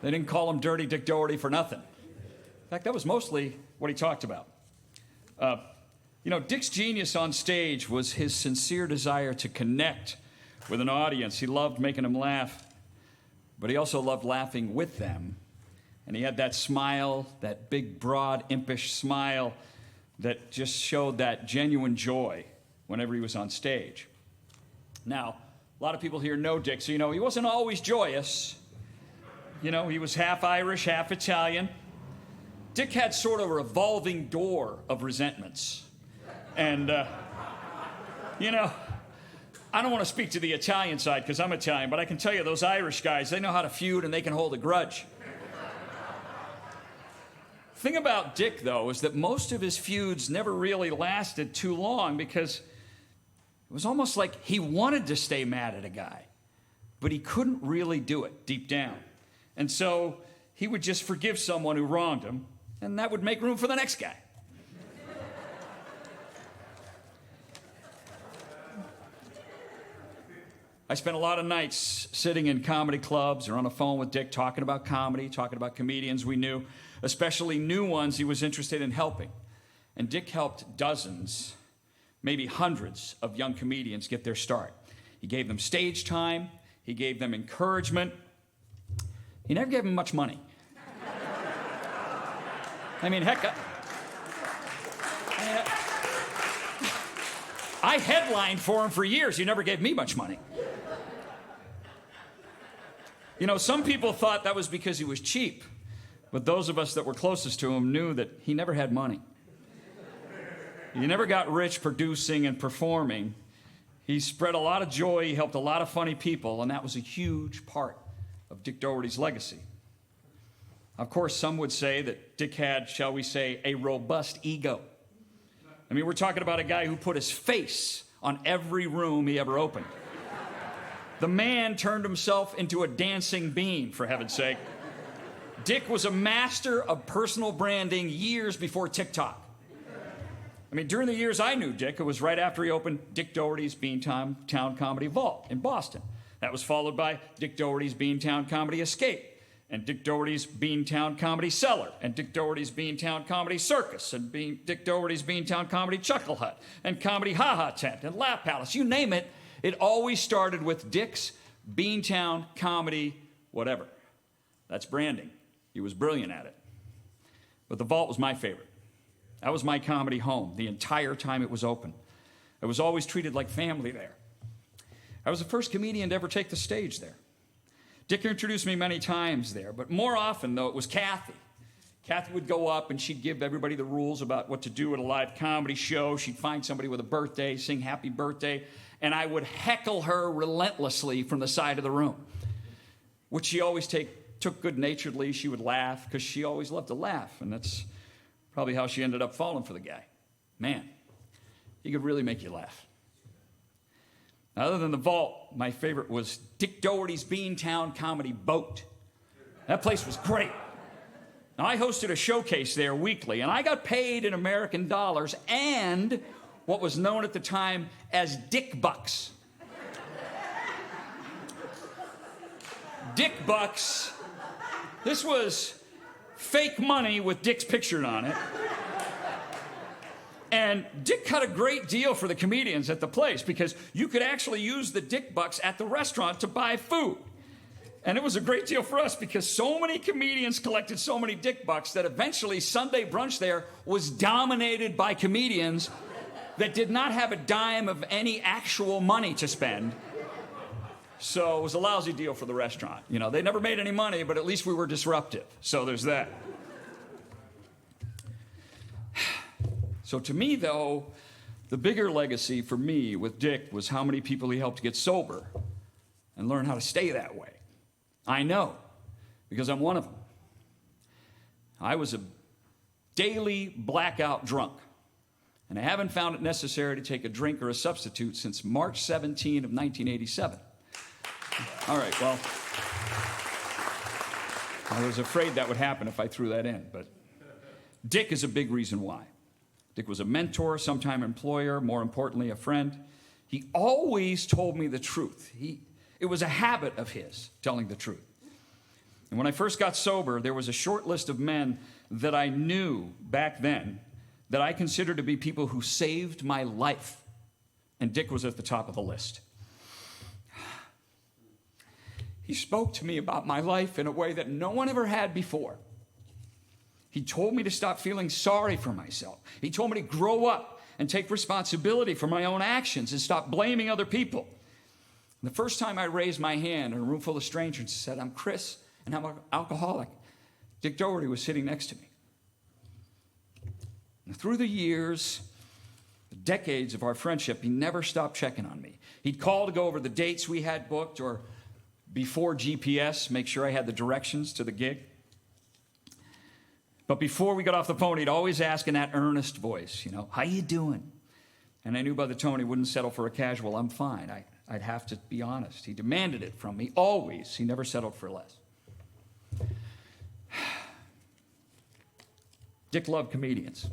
They didn't call him Dirty Dick Doherty for nothing. In fact, that was mostly what he talked about. Dick's genius on stage was his sincere desire to connect with an audience. He loved making them laugh, but he also loved laughing with them. And he had that smile, that big, broad, impish smile that just showed that genuine joy whenever he was on stage. Now, a lot of people here know Dick, so he wasn't always joyous. He was half Irish, half Italian. Dick had sort of a revolving door of resentments. And, I don't want to speak to the Italian side because I'm Italian, but I can tell you those Irish guys, they know how to feud and they can hold a grudge. The thing about Dick, though, is that most of his feuds never really lasted too long because it was almost like he wanted to stay mad at a guy, but he couldn't really do it deep down. And so he would just forgive someone who wronged him, and that would make room for the next guy. I spent a lot of nights sitting in comedy clubs or on the phone with Dick talking about comedy, talking about comedians we knew, especially new ones he was interested in helping. And Dick helped dozens, maybe hundreds of young comedians get their start. He gave them stage time. He gave them encouragement. He never gave them much money. I mean, heck, I headlined for him for years. He never gave me much money. Some people thought that was because he was cheap, but those of us that were closest to him knew that he never had money. He never got rich producing and performing. He spread a lot of joy, he helped a lot of funny people, and that was a huge part of Dick Doherty's legacy. Of course, some would say that Dick had, shall we say, a robust ego. I mean, we're talking about a guy who put his face on every room he ever opened. The man turned himself into a dancing bean, for heaven's sake. Dick was a master of personal branding years before TikTok. I mean, during the years I knew Dick, it was right after he opened Dick Doherty's Beantown Comedy Vault in Boston. That was followed by Dick Doherty's Beantown Comedy Escape, and Dick Doherty's Beantown Comedy Cellar, and Dick Doherty's Beantown Comedy Circus, and Dick Doherty's Beantown Comedy Chuckle Hut, and Comedy Ha Ha Tent, and Laugh Palace, you name it. It always started with Dick's Beantown Comedy whatever. That's branding. He was brilliant at it. But the Vault was my favorite. That was my comedy home the entire time it was open. I was always treated like family there. I was the first comedian to ever take the stage there. Dick introduced me many times there, but more often, though, it was Kathy. Kathy would go up and she'd give everybody the rules about what to do at a live comedy show. She'd find somebody with a birthday, sing happy birthday, and I would heckle her relentlessly from the side of the room, which she always took good-naturedly. She would laugh because she always loved to laugh, and that's probably how she ended up falling for the guy. Man, he could really make you laugh. Other than the Vault, my favorite was Dick Doherty's Beantown Comedy Boat. That place was great. Now, I hosted a showcase there weekly, and I got paid in American dollars and what was known at the time as Dick Bucks. Dick Bucks. This was fake money with Dick's picture on it. And Dick cut a great deal for the comedians at the place because you could actually use the Dick Bucks at the restaurant to buy food. And it was a great deal for us because so many comedians collected so many Dick Bucks that eventually Sunday brunch there was dominated by comedians that did not have a dime of any actual money to spend. So it was a lousy deal for the restaurant. You know, they never made any money, but at least we were disruptive. So there's that. So to me, though, the bigger legacy for me with Dick was how many people he helped get sober and learn how to stay that way. I know, because I'm one of them. I was a daily blackout drunk, and I haven't found it necessary to take a drink or a substitute since March 17 of 1987. All right, well, I was afraid that would happen if I threw that in, but Dick is a big reason why. Dick was a mentor, sometime employer, more importantly, a friend. He always told me the truth. It was a habit of his, telling the truth. And when I first got sober, there was a short list of men that I knew back then that I considered to be people who saved my life. And Dick was at the top of the list. He spoke to me about my life in a way that no one ever had before. He told me to stop feeling sorry for myself. He told me to grow up and take responsibility for my own actions and stop blaming other people. And the first time I raised my hand in a room full of strangers and said, "I'm Chris, and I'm an alcoholic," Dick Doherty was sitting next to me. And through the years, the decades of our friendship, he never stopped checking on me. He'd call to go over the dates we had booked, or before GPS, make sure I had the directions to the gig. But before we got off the phone, he'd always ask in that earnest voice, "How you doing?" And I knew by the tone he wouldn't settle for a casual, "I'm fine." I'd have to be honest. He demanded it from me, always. He never settled for less. Dick loved comedians.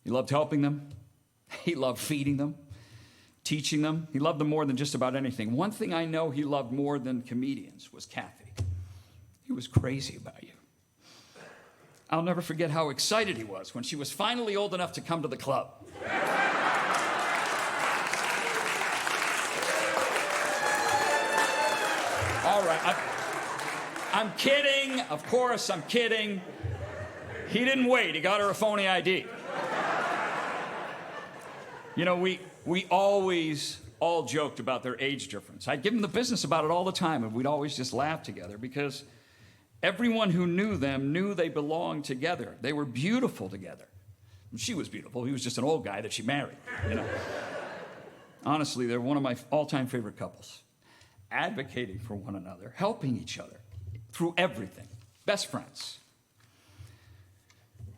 He loved helping them. He loved feeding them, teaching them. He loved them more than just about anything. One thing I know he loved more than comedians was Kathy. He was crazy about you. I'll never forget how excited he was when she was finally old enough to come to the club. All right, I'm kidding. Of course, I'm kidding. He didn't wait. He got her a phony ID. We always all joked about their age difference. I'd give them the business about it all the time, and we'd always just laugh together because everyone who knew them knew they belonged together. They were beautiful together. And she was beautiful. He was just an old guy that she married. Honestly, they're one of my all-time favorite couples. Advocating for one another, helping each other through everything. Best friends.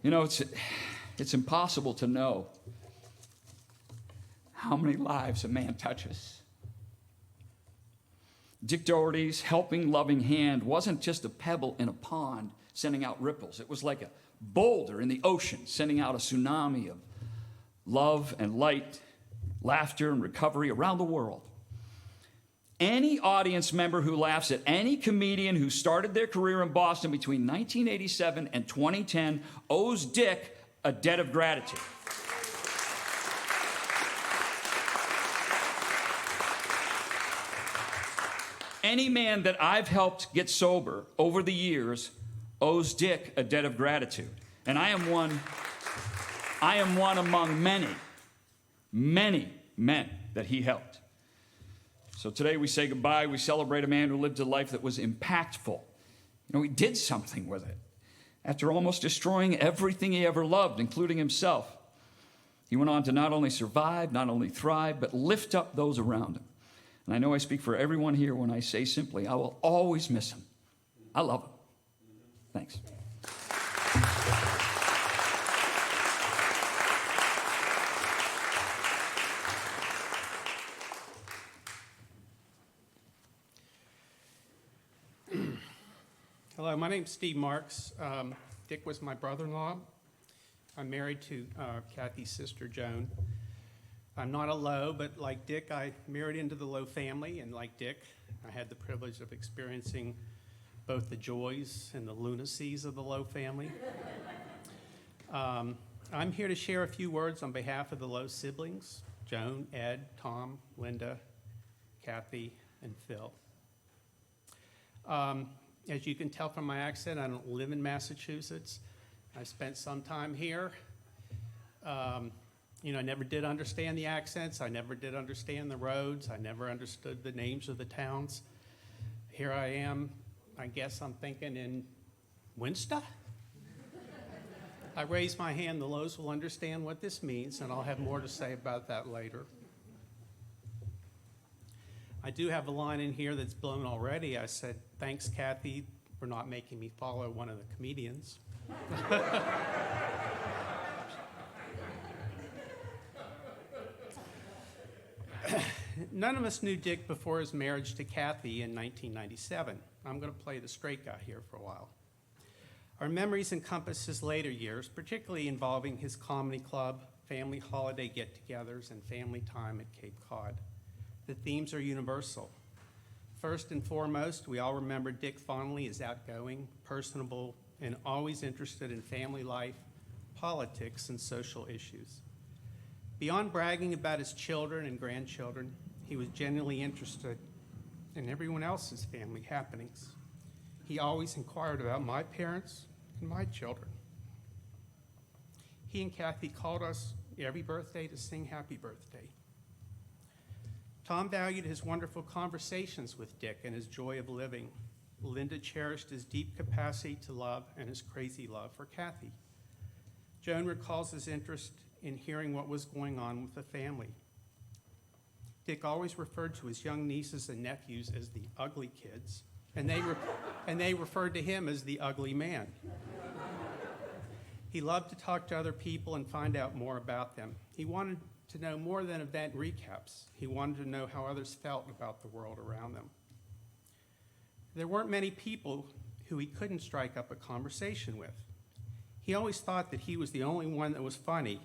It's impossible to know how many lives a man touches. Dick Doherty's helping, loving hand wasn't just a pebble in a pond sending out ripples. It was like a boulder in the ocean sending out a tsunami of love and light, laughter and recovery around the world. Any audience member who laughs at any comedian who started their career in Boston between 1987 and 2010 owes Dick a debt of gratitude. Any man that I've helped get sober over the years owes Dick a debt of gratitude. And I am one among many, many men that he helped. So today we say goodbye. We celebrate a man who lived a life that was impactful. He did something with it. After almost destroying everything he ever loved, including himself, he went on to not only survive, not only thrive, but lift up those around him. And I know I speak for everyone here when I say simply, I will always miss him. I love him. Thanks. Hello, my name's Steve Marks. Dick was my brother-in-law. I'm married to Kathy's sister, Joan. I'm not a Lowe, but like Dick, I married into the Lowe family, and like Dick, I had the privilege of experiencing both the joys and the lunacies of the Lowe family. I'm here to share a few words on behalf of the Lowe siblings, Joan, Ed, Tom, Linda, Kathy, and Phil. As you can tell from my accent, I don't live in Massachusetts. I spent some time here. I never did understand the accents. I never did understand the roads. I never understood the names of the towns. Here I am, I guess I'm thinking in Winsta? I raise my hand, the Lowes will understand what this means, and I'll have more to say about that later. I do have a line in here that's blown already. I said, thanks, Kathy, for not making me follow one of the comedians. None of us knew Dick before his marriage to Kathy in 1997. I'm going to play the straight guy here for a while. Our memories encompass his later years, particularly involving his comedy club, family holiday get-togethers, and family time at Cape Cod. The themes are universal. First and foremost, we all remember Dick fondly as outgoing, personable, and always interested in family life, politics, and social issues. Beyond bragging about his children and grandchildren, he was genuinely interested in everyone else's family happenings. He always inquired about my parents and my children. He and Kathy called us every birthday to sing happy birthday. Tom valued his wonderful conversations with Dick and his joy of living. Linda cherished his deep capacity to love and his crazy love for Kathy. Joan recalls his interest in hearing what was going on with the family. Dick always referred to his young nieces and nephews as the ugly kids, and they referred to him as the ugly man. He loved to talk to other people and find out more about them. He wanted to know more than event recaps. He wanted to know how others felt about the world around them. There weren't many people who he couldn't strike up a conversation with. He always thought that he was the only one that was funny,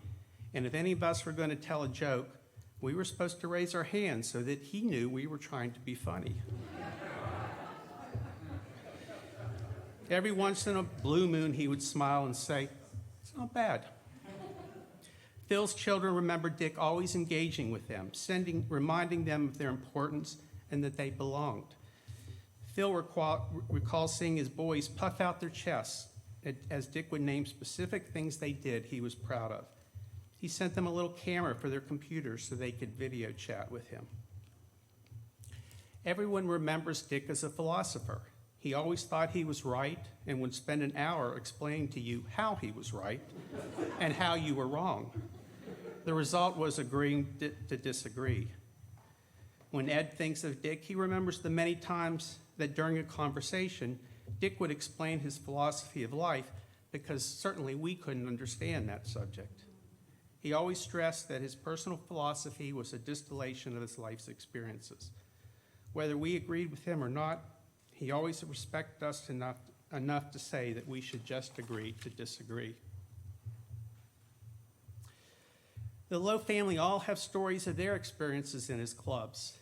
and if any of us were going to tell a joke, we were supposed to raise our hands so that he knew we were trying to be funny. Every once in a blue moon, he would smile and say, "It's not bad." Phil's children remember Dick always engaging with them, reminding them of their importance and that they belonged. Phil recalls seeing his boys puff out their chests as Dick would name specific things they did he was proud of. He sent them a little camera for their computers so they could video chat with him. Everyone remembers Dick as a philosopher. He always thought he was right and would spend an hour explaining to you how he was right and how you were wrong. The result was agreeing to disagree. When Ed thinks of Dick, he remembers the many times that during a conversation, Dick would explain his philosophy of life because certainly we couldn't understand that subject. He always stressed that his personal philosophy was a distillation of his life's experiences. Whether we agreed with him or not, he always respected us enough to say that we should just agree to disagree. The Lowe family all have stories of their experiences in his clubs.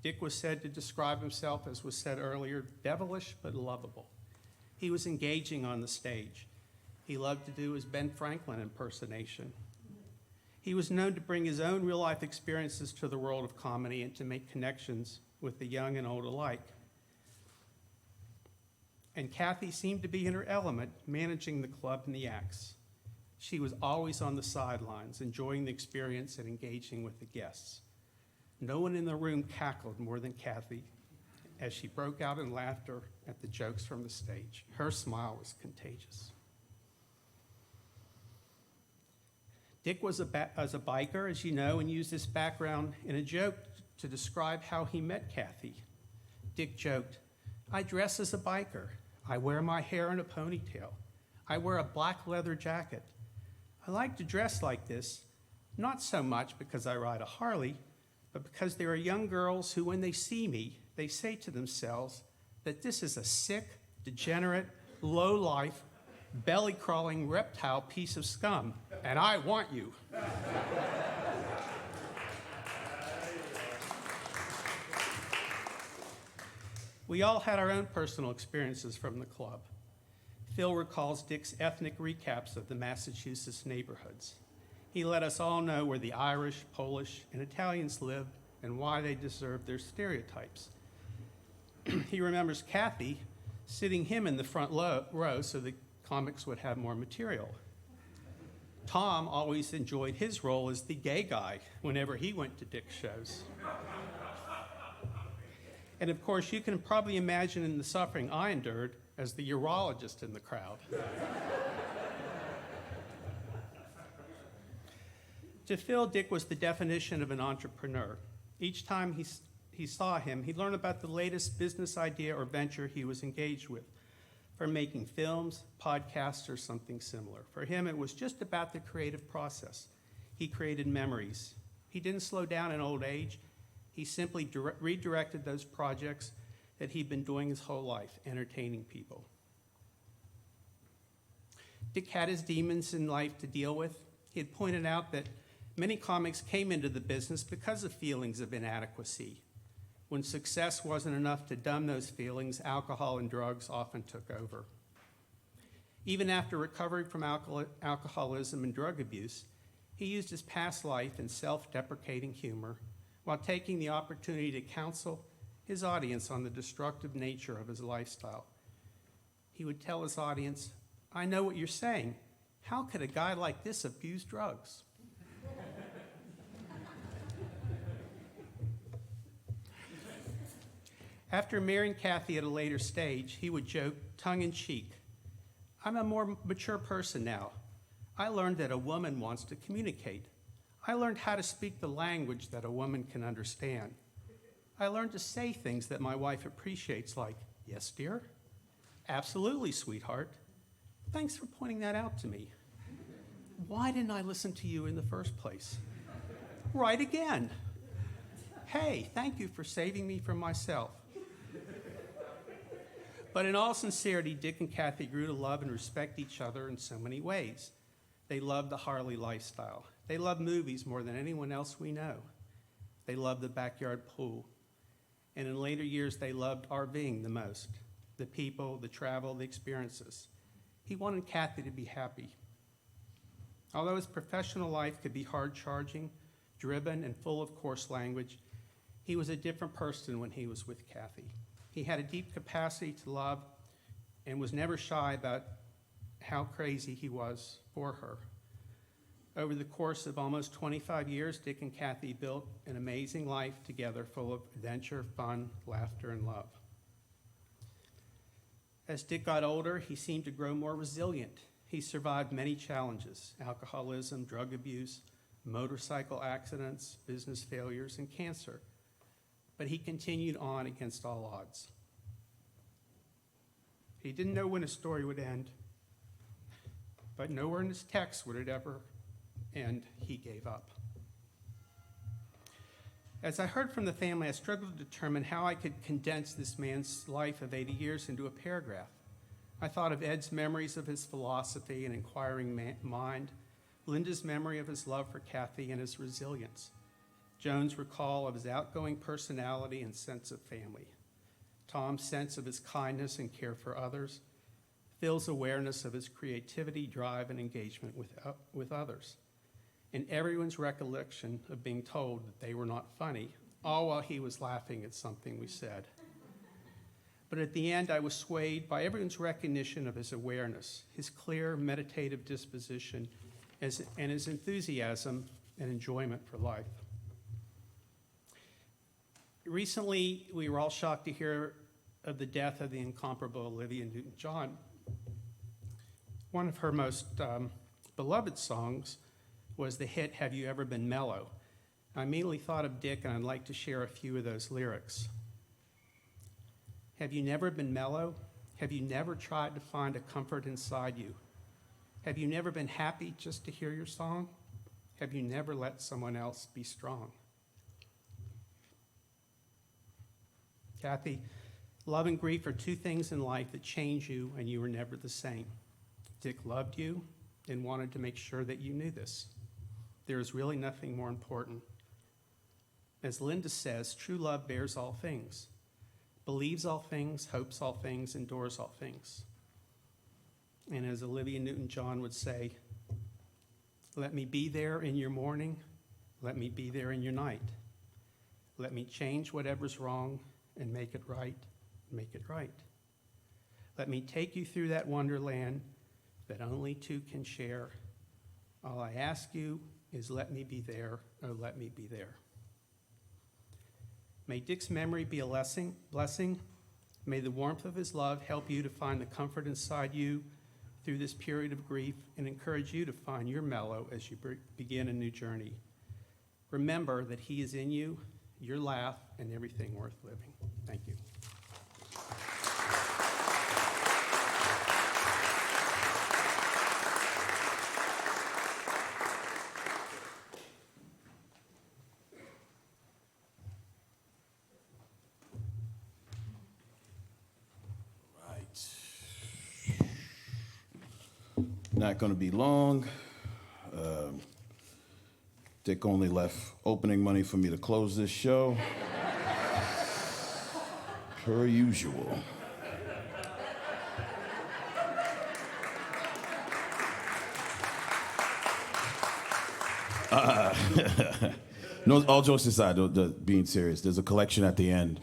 Dick was said to describe himself, as was said earlier, devilish but lovable. He was engaging on the stage. He loved to do his Ben Franklin impersonation. He was known to bring his own real-life experiences to the world of comedy and to make connections with the young and old alike. And Kathy seemed to be in her element, managing the club and the acts. She was always on the sidelines, enjoying the experience and engaging with the guests. No one in the room cackled more than Kathy as she broke out in laughter at the jokes from the stage. Her smile was contagious. Dick was a biker, as you know, and used this background in a joke to describe how he met Kathy. Dick joked, "I dress as a biker. I wear my hair in a ponytail. I wear a black leather jacket. I like to dress like this, not so much because I ride a Harley, but because there are young girls who, when they see me, they say to themselves that this is a sick, degenerate, low-life, belly-crawling reptile piece of scum, and I want you." We all had our own personal experiences from the club. Phil recalls Dick's ethnic recaps of the Massachusetts neighborhoods. He let us all know where the Irish, Polish, and Italians lived and why they deserved their stereotypes. He remembers Kathy sitting him in the front row so the comics would have more material. Tom always enjoyed his role as the gay guy whenever he went to Dick's shows. And of course, you can probably imagine the suffering I endured as the urologist in the crowd. To Phil, Dick was the definition of an entrepreneur. Each time he saw him, he learned about the latest business idea or venture he was engaged with, from making films, podcasts, or something similar. For him, it was just about the creative process. He created memories. He didn't slow down in old age. He simply redirected those projects that he'd been doing his whole life, entertaining people. Dick had his demons in life to deal with. He had pointed out that many comics came into the business because of feelings of inadequacy. When success wasn't enough to numb those feelings, alcohol and drugs often took over. Even after recovery from alcoholism and drug abuse, he used his past life in self-deprecating humor while taking the opportunity to counsel his audience on the destructive nature of his lifestyle. He would tell his audience, "I know what you're saying. How could a guy like this abuse drugs?" After marrying Kathy at a later stage, he would joke, tongue-in-cheek, "I'm a more mature person now. I learned that a woman wants to communicate. I learned how to speak the language that a woman can understand. I learned to say things that my wife appreciates, like, 'Yes, dear?' 'Absolutely, sweetheart.' 'Thanks for pointing that out to me.' 'Why didn't I listen to you in the first place?' 'Right again.' 'Hey, thank you for saving me from myself.'" But in all sincerity, Dick and Kathy grew to love and respect each other in so many ways. They loved the Harley lifestyle. They loved movies more than anyone else we know. They loved the backyard pool. And in later years, they loved RVing the most. The people, the travel, the experiences. He wanted Kathy to be happy. Although his professional life could be hard-charging, driven, and full of coarse language, he was a different person when he was with Kathy. He had a deep capacity to love and was never shy about how crazy he was for her. Over the course of almost 25 years, Dick and Kathy built an amazing life together full of adventure, fun, laughter, and love. As Dick got older, he seemed to grow more resilient. He survived many challenges: alcoholism, drug abuse, motorcycle accidents, business failures, and cancer. But he continued on against all odds. He didn't know when his story would end, but nowhere in his text would it ever end. He gave up. As I heard from the family, I struggled to determine how I could condense this man's life of 80 years into a paragraph. I thought of Ed's memories of his philosophy and inquiring mind, Linda's memory of his love for Kathy and his resilience, Joan's recall of his outgoing personality and sense of family, Tom's sense of his kindness and care for others, Phil's awareness of his creativity, drive, and engagement with others, and everyone's recollection of being told that they were not funny, all while he was laughing at something we said. But at the end, I was swayed by everyone's recognition of his awareness, his clear, meditative disposition, and his enthusiasm and enjoyment for life. Recently, we were all shocked to hear of the death of the incomparable Olivia Newton-John. One of her most beloved songs was the hit, "Have You Ever Been Mellow?" I immediately thought of Dick, and I'd like to share a few of those lyrics. Have you never been mellow? Have you never tried to find a comfort inside you? Have you never been happy just to hear your song? Have you never let someone else be strong? Kathy, love and grief are two things in life that change you, and you were never the same. Dick loved you and wanted to make sure that you knew this. There is really nothing more important. As Linda says, true love bears all things, believes all things, hopes all things, endures all things. And as Olivia Newton-John would say, let me be there in your morning, let me be there in your night. Let me change whatever's wrong and make it right, make it right. Let me take you through that wonderland that only two can share. All I ask you is let me be there, oh, let me be there. May Dick's memory be a blessing. May the warmth of his love help you to find the comfort inside you through this period of grief and encourage you to find your mellow as you begin a new journey. Remember that he is in you, your laugh, and everything worth living. Thank you. Not going to be long. Dick only left opening money for me to close this show. Per usual. No, all jokes aside, being serious, there's a collection at the end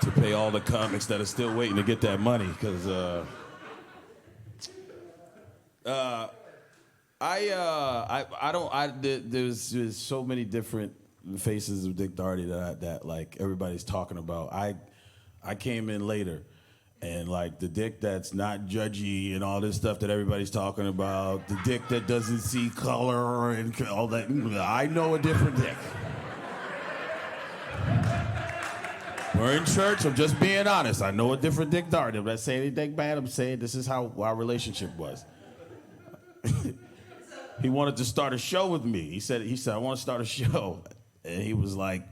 to pay all the comics that are still waiting to get that money, because there's so many different faces of Dick Doherty that like everybody's talking about. I came in later, and like the Dick that's not judgy and all this stuff that everybody's talking about, the Dick that doesn't see color and all that, I know a different Dick. We're in church, I'm just being honest. I know a different Dick Doherty. I'm not saying anything bad, I'm saying this is how our relationship was. He wanted to start a show with me. He said, I want to start a show. And he was like,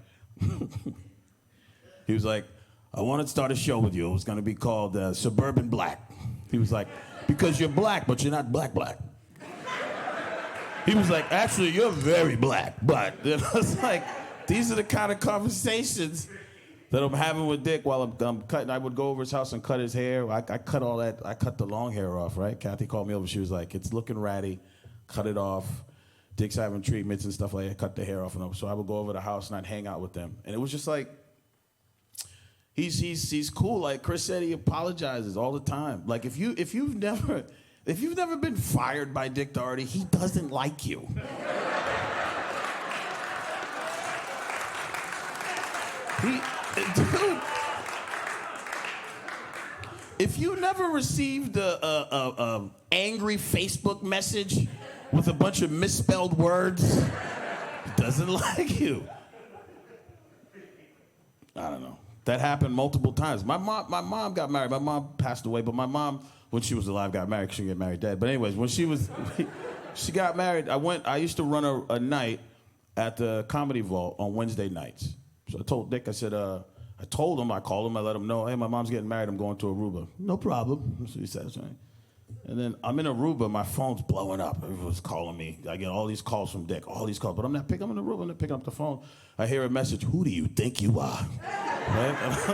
I want to start a show with you. It was going to be called Suburban Black. He was like, because you're black, but you're not black. He was like, actually, you're very black. But I was like, these are the kind of conversations that I'm having with Dick while I'm cutting. I would go over his house and cut his hair. I cut all that. I cut the long hair off, right? Kathy called me over. She was like, it's looking ratty. Cut it off. Dick's having treatments and stuff like that. Cut the hair off. And so I would go over to the house and I'd hang out with them. And it was just like, he's cool. Like Chris said, he apologizes all the time. Like if you've never been fired by Dick Doherty, he doesn't like you. Dude, if you never received a angry Facebook message with a bunch of misspelled words, he doesn't like you. I don't know. That happened multiple times. My mom got married. My mom passed away, but my mom, when she was alive, got married. She didn't get married dead. But anyways, when she got married, I used to run a night at the Comedy Vault on Wednesday nights. So I told Dick, I said, I called him, I let him know, hey, my mom's getting married, I'm going to Aruba. No problem. That's what he said. Right? And then I'm in Aruba, my phone's blowing up. Everyone's calling me. I get all these calls from Dick, all these calls, but I'm in Aruba, I'm not picking up the phone. I hear a message, who do you think you are? Right? And I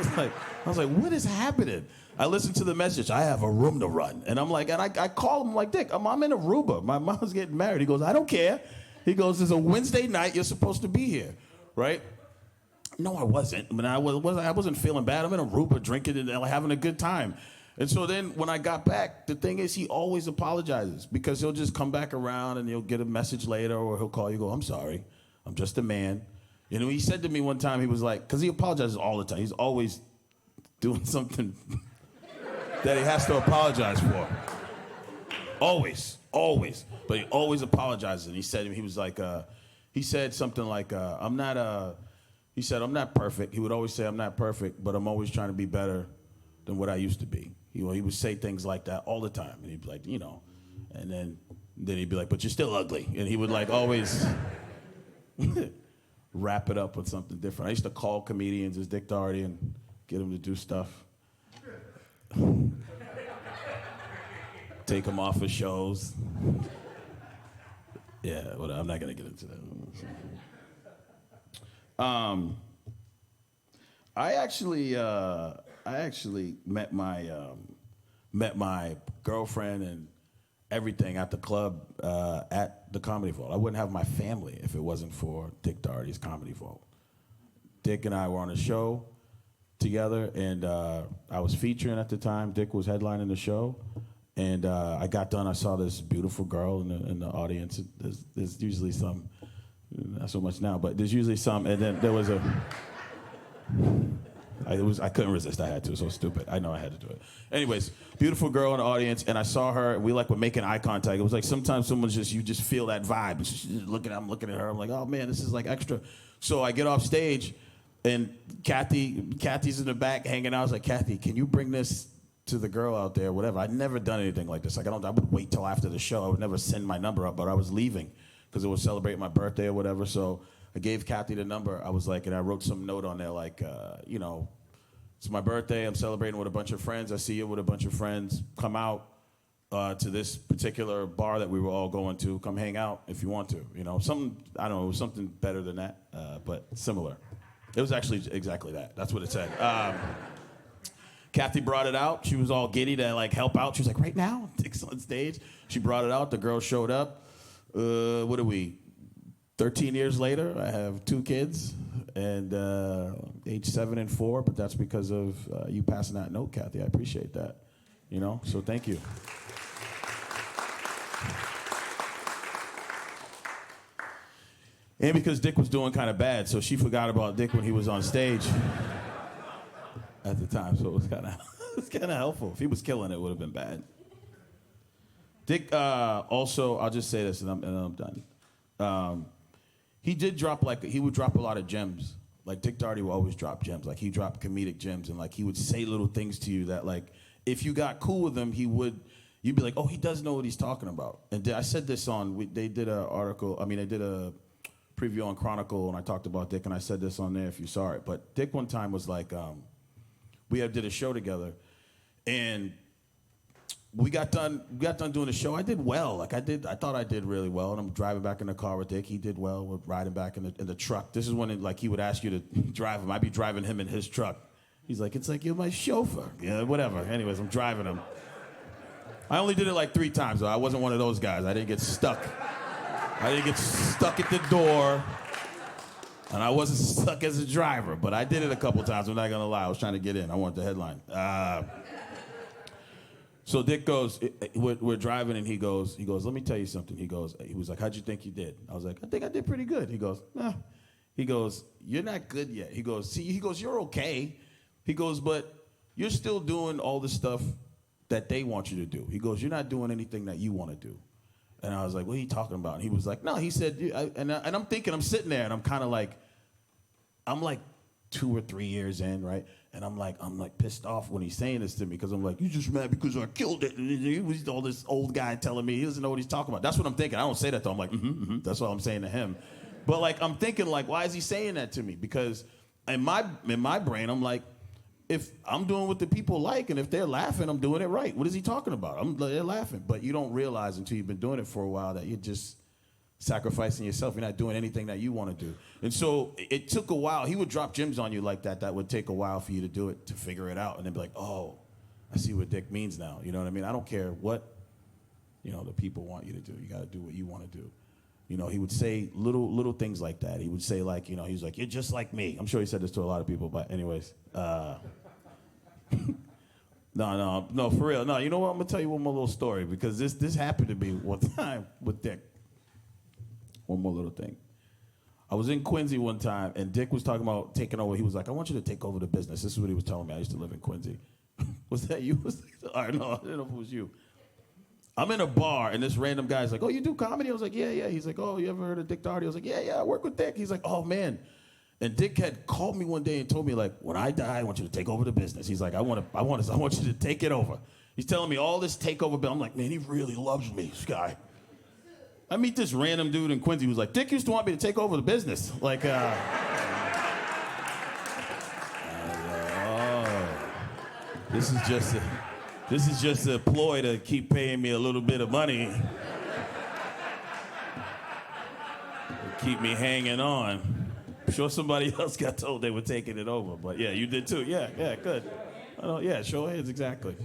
was like, what is happening? I listened to the message, I have a room to run. And I'm like, and I call him like, Dick, I'm in Aruba. My mom's getting married. He goes, I don't care. He goes, it's a Wednesday night, you're supposed to be here, right? No, I wasn't. I mean, I wasn't feeling bad. I'm in Aruba drinking and having a good time. And so then when I got back, the thing is he always apologizes because he'll just come back around and he'll get a message later or he'll call you and go, I'm sorry. I'm just a man. You know, he said to me one time, he was like, because he apologizes all the time. He's always doing something that he has to apologize for. Always. But he always apologizes. And he said, he said something like, I'm not perfect. He would always say, I'm not perfect, but I'm always trying to be better than what I used to be. He would say things like that all the time. And he'd be like, you know, and then he'd be like, but you're still ugly. And he would like always wrap it up with something different. I used to call comedians as Dick Doherty and get them to do stuff. Take them off of shows. Yeah, well, I'm not going to get into that. I actually met my girlfriend and everything at the club at the Comedy Vault. I wouldn't have my family if it wasn't for Dick Doherty's Comedy Vault. Dick and I were on a show together, and I was featuring at the time. Dick was headlining the show, and I got done. I saw this beautiful girl in the audience. There's usually some, not so much now, but there's usually some. And then there was I couldn't resist. I had to. So stupid. I know I had to do it. Anyways, beautiful girl in the audience, and I saw her, and we were making eye contact. It was like sometimes you just feel that vibe. She's just I'm looking at her. I'm like, oh man, this is like extra. So I get off stage, and Kathy's in the back hanging out. I was like, Kathy, can you bring this to the girl out there, whatever. I'd never done anything like this. I would wait till after the show. I would never send my number up, but I was leaving because it was celebrating my birthday or whatever. So I gave Kathy the number. I was like, and I wrote some note on there you know, it's my birthday. I'm celebrating with a bunch of friends. I see you with a bunch of friends. Come out to this particular bar that we were all going to. Come hang out if you want to. You know, something, I don't know, it was something better than that, but similar. It was actually exactly that. That's what it said. Kathy brought it out. She was all giddy to help out. She was like, right now? Dick's on stage. She brought it out. The girl showed up. What are we? 13 years later, I have 2 kids, and age 7 and 4, but that's because of you passing that note, Kathy. I appreciate that. You know, so thank you. And because Dick was doing kind of bad, so she forgot about Dick when he was on stage at the time, so it was kind of helpful. If he was killing it, it would have been bad. Dick also, I'll just say this, and I'm done. He did drop he would drop a lot of gems. Like Dick Doherty would always drop gems. Like he dropped comedic gems, and he would say little things to you that if you got cool with him, you'd be like, oh, he does know what he's talking about. And I said this they did an article. They did a preview on Chronicle, and I talked about Dick, and I said this on there if you saw it. But Dick one time was like, we did a show together, and we got done doing the show. I did well. I thought I did really well. And I'm driving back in the car with Dick. He did well. We're riding back in the truck. This is when he would ask you to drive him. I'd be driving him in his truck. He's like, it's like you're my chauffeur. Yeah, whatever. Anyways, I'm driving him. I only did it 3 times, though. I wasn't one of those guys. I didn't get stuck. I didn't get stuck at the door. And I wasn't stuck as a driver. But I did it a couple times. I'm not going to lie. I was trying to get in. I wanted the headline. So Dick goes, we're driving, and he goes, let me tell you something. He was like, how'd you think you did? I was like, I think I did pretty good. He goes, nah. He goes, you're not good yet. He goes, you're okay. He goes, but you're still doing all the stuff that they want you to do. He goes, you're not doing anything that you want to do. And I was like, what are you talking about? And he was like, no, he said, and I'm thinking, I'm sitting there, and I'm kind of I'm 2 or 3 years in, right? And I'm pissed off when he's saying this to me because I'm like, you just mad because I killed it. And he was all this old guy telling me he doesn't know what he's talking about. That's what I'm thinking. I don't say that to him. I'm like, that's what I'm saying to him. But I'm thinking why is he saying that to me? Because in my brain, I'm like, if I'm doing what the people like, and if they're laughing, I'm doing it right. What is he talking about? They're laughing. But you don't realize until you've been doing it for a while that you're just sacrificing yourself. You're not doing anything that you want to do. And so it took a while. He would drop gems on you like that. That would take a while for you to do it, to figure it out, and then be like, oh, I see what Dick means now. You know what I mean? I don't care what, the people want you to do. You got to do what you want to do. He would say little things like that. He would say he was like, you're just like me. I'm sure he said this to a lot of people, but anyways. No, for real. No, you know what? I'm going to tell you one more little story because this happened to me one time with Dick. One more little thing. I was in Quincy one time, and Dick was talking about taking over. He was like, I want you to take over the business. This is what he was telling me. I used to live in Quincy. Was that you? All right, no, I didn't know if it was you. I'm in a bar, and this random guy's like, oh, you do comedy? I was like, yeah, yeah. He's like, oh, you ever heard of Dick Doherty? I was like, yeah, yeah, I work with Dick. He's like, oh, man. And Dick had called me one day and told me, like, when I die, I want you to take over the business. He's like, I want you to take it over. He's telling me all this takeover bill. I'm like, man, he really loves me, this guy. I meet this random dude in Quincy who's like, Dick used to want me to take over the business. Like, this is just a ploy to keep paying me a little bit of money. Keep me hanging on. I'm sure somebody else got told they were taking it over, but yeah, you did too. Yeah, yeah, good. Yeah, show of hands, exactly.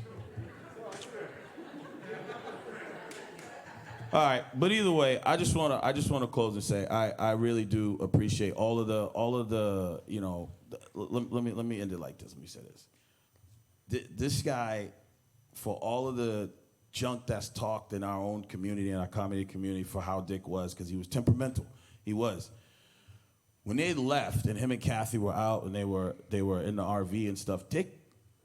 All right, but either way, I just wanna close and say I really do appreciate all of the you know. Let me end it like this. Let me say this. This guy, for all of the junk that's talked in our own community, in our comedy community, for how Dick was, because he was temperamental. He was. When they left and him and Kathy were out and they were in the RV and stuff, Dick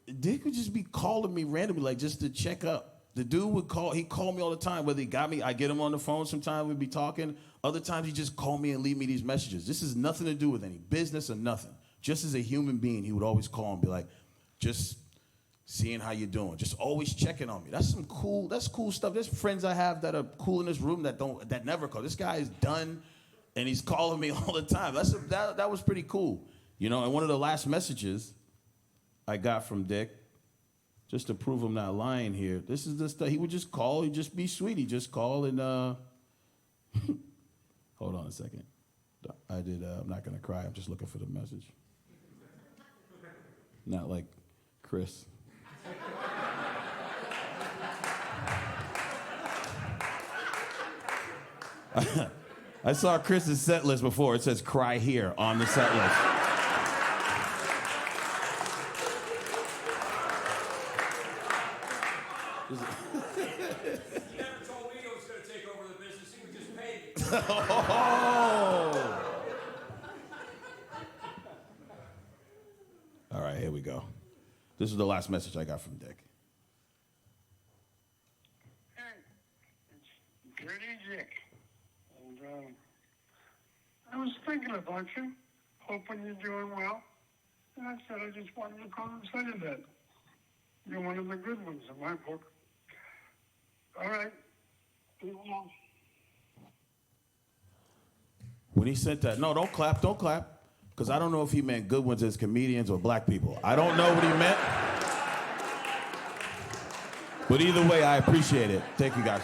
would just be calling me randomly, like, just to check up. The dude would call, he called me all the time, whether he got me, I get him on the phone sometimes, we'd be talking. Other times he just call me and leave me these messages. This has nothing to do with any business or nothing. Just as a human being, he would always call and be like, just seeing how you're doing, just always checking on me. That's cool stuff. There's friends I have that are cool in this room that never call. This guy is done, and he's calling me all the time. That was pretty cool, you know. And one of the last messages I got from Dick, just to prove I'm not lying here, this is the stuff. He would just call. He'd just be sweet. He'd just call and hold on a second. I'm not gonna cry. I'm just looking for the message. Not like Chris. I saw Chris's set list before. It says "Cry Here" on the set list. He never told me he was going to take over the business. He would just pay me. Oh. All right, here we go. This is the last message I got from Dick. Hey, it's Dirty Dick. And I was thinking about you, hoping you're doing well. And I said I just wanted to call and say that. You're one of the good ones in my book. All right. Be well. When he sent that, no, don't clap, because I don't know if he meant good ones as comedians or black people. I don't know what he meant. But either way, I appreciate it. Thank you, guys.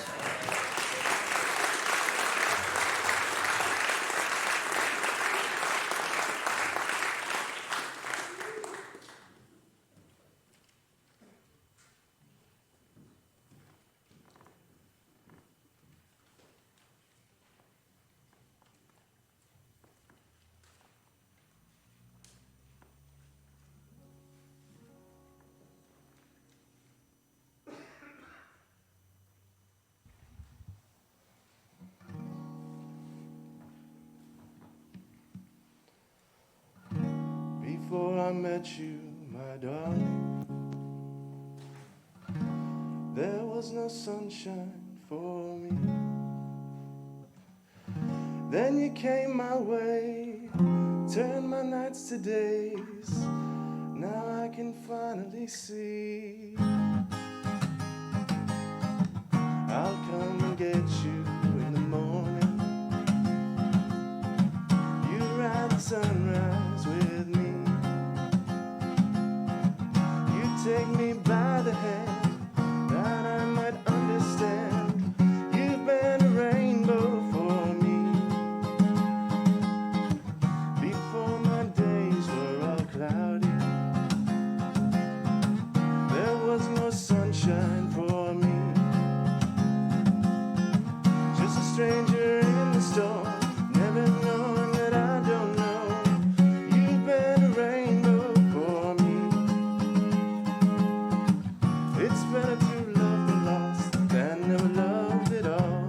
Before I met you, my darling, there was no sunshine for me. Then you came my way, turned my nights to days. Now I can finally see. I'll come and get you in the morning. You ride the sunrise with me. Take me by the hand, that I might understand. You've been a rainbow for me. Before my days were all cloudy, there was no sunshine for me. Just a stranger in the storm, never knowing that I don't know. You've been a rainbow for me. It's better to love the lost than never loved at all.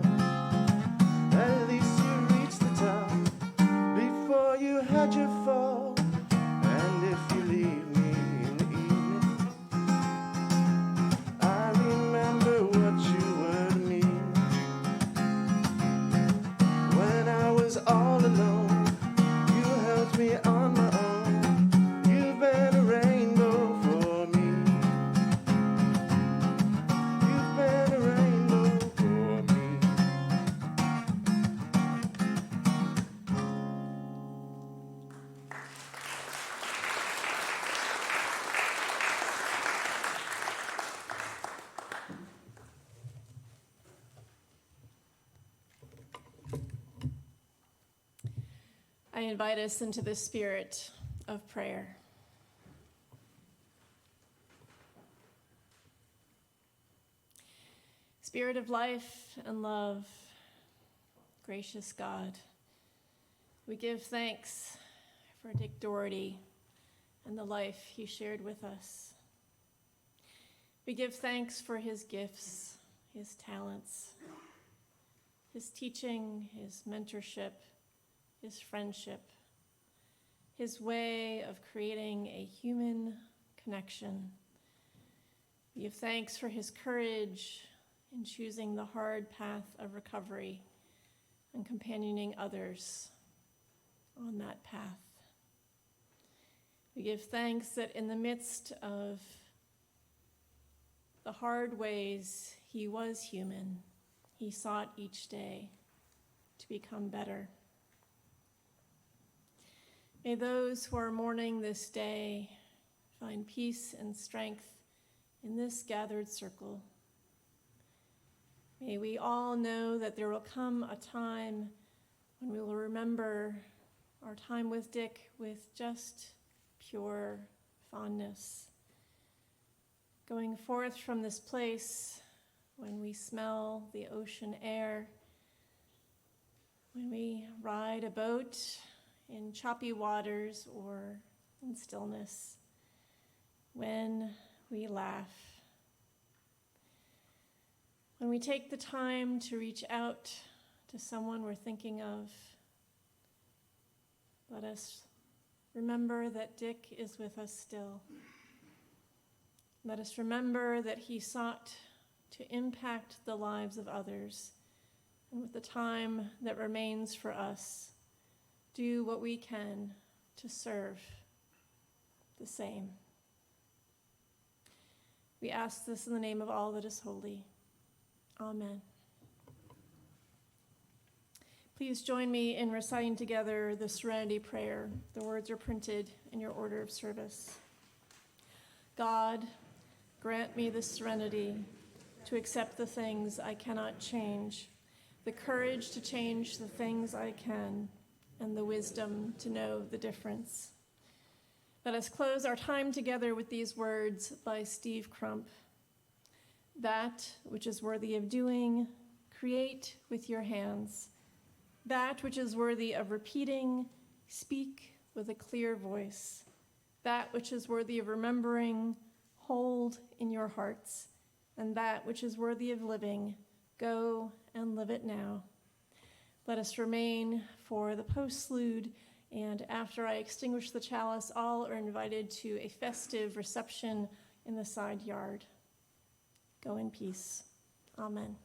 At least you reached the top before I invite us into the spirit of prayer. Spirit of life and love, gracious God, we give thanks for Dick Doherty and the life he shared with us. We give thanks for his gifts, his talents, his teaching, his mentorship, his friendship, his way of creating a human connection. We give thanks for his courage in choosing the hard path of recovery and companioning others on that path. We give thanks that in the midst of the hard ways he was human, he sought each day to become better. May those who are mourning this day find peace and strength in this gathered circle. May we all know that there will come a time when we will remember our time with Dick with just pure fondness. Going forth from this place, when we smell the ocean air, when we ride a boat in choppy waters or in stillness, when we laugh, when we take the time to reach out to someone we're thinking of, let us remember that Dick is with us still. Let us remember that he sought to impact the lives of others, and with the time that remains for us, do what we can to serve the same. We ask this in the name of all that is holy. Amen. Please join me in reciting together the Serenity Prayer. The words are printed in your order of service. God, grant me the serenity to accept the things I cannot change, the courage to change the things I can, and the wisdom to know the difference. Let us close our time together with these words by Steve Crump. That which is worthy of doing, create with your hands. That which is worthy of repeating, speak with a clear voice. That which is worthy of remembering, hold in your hearts. And that which is worthy of living, go and live it now. Let us remain for the postlude, and after I extinguish the chalice, all are invited to a festive reception in the side yard. Go in peace. Amen.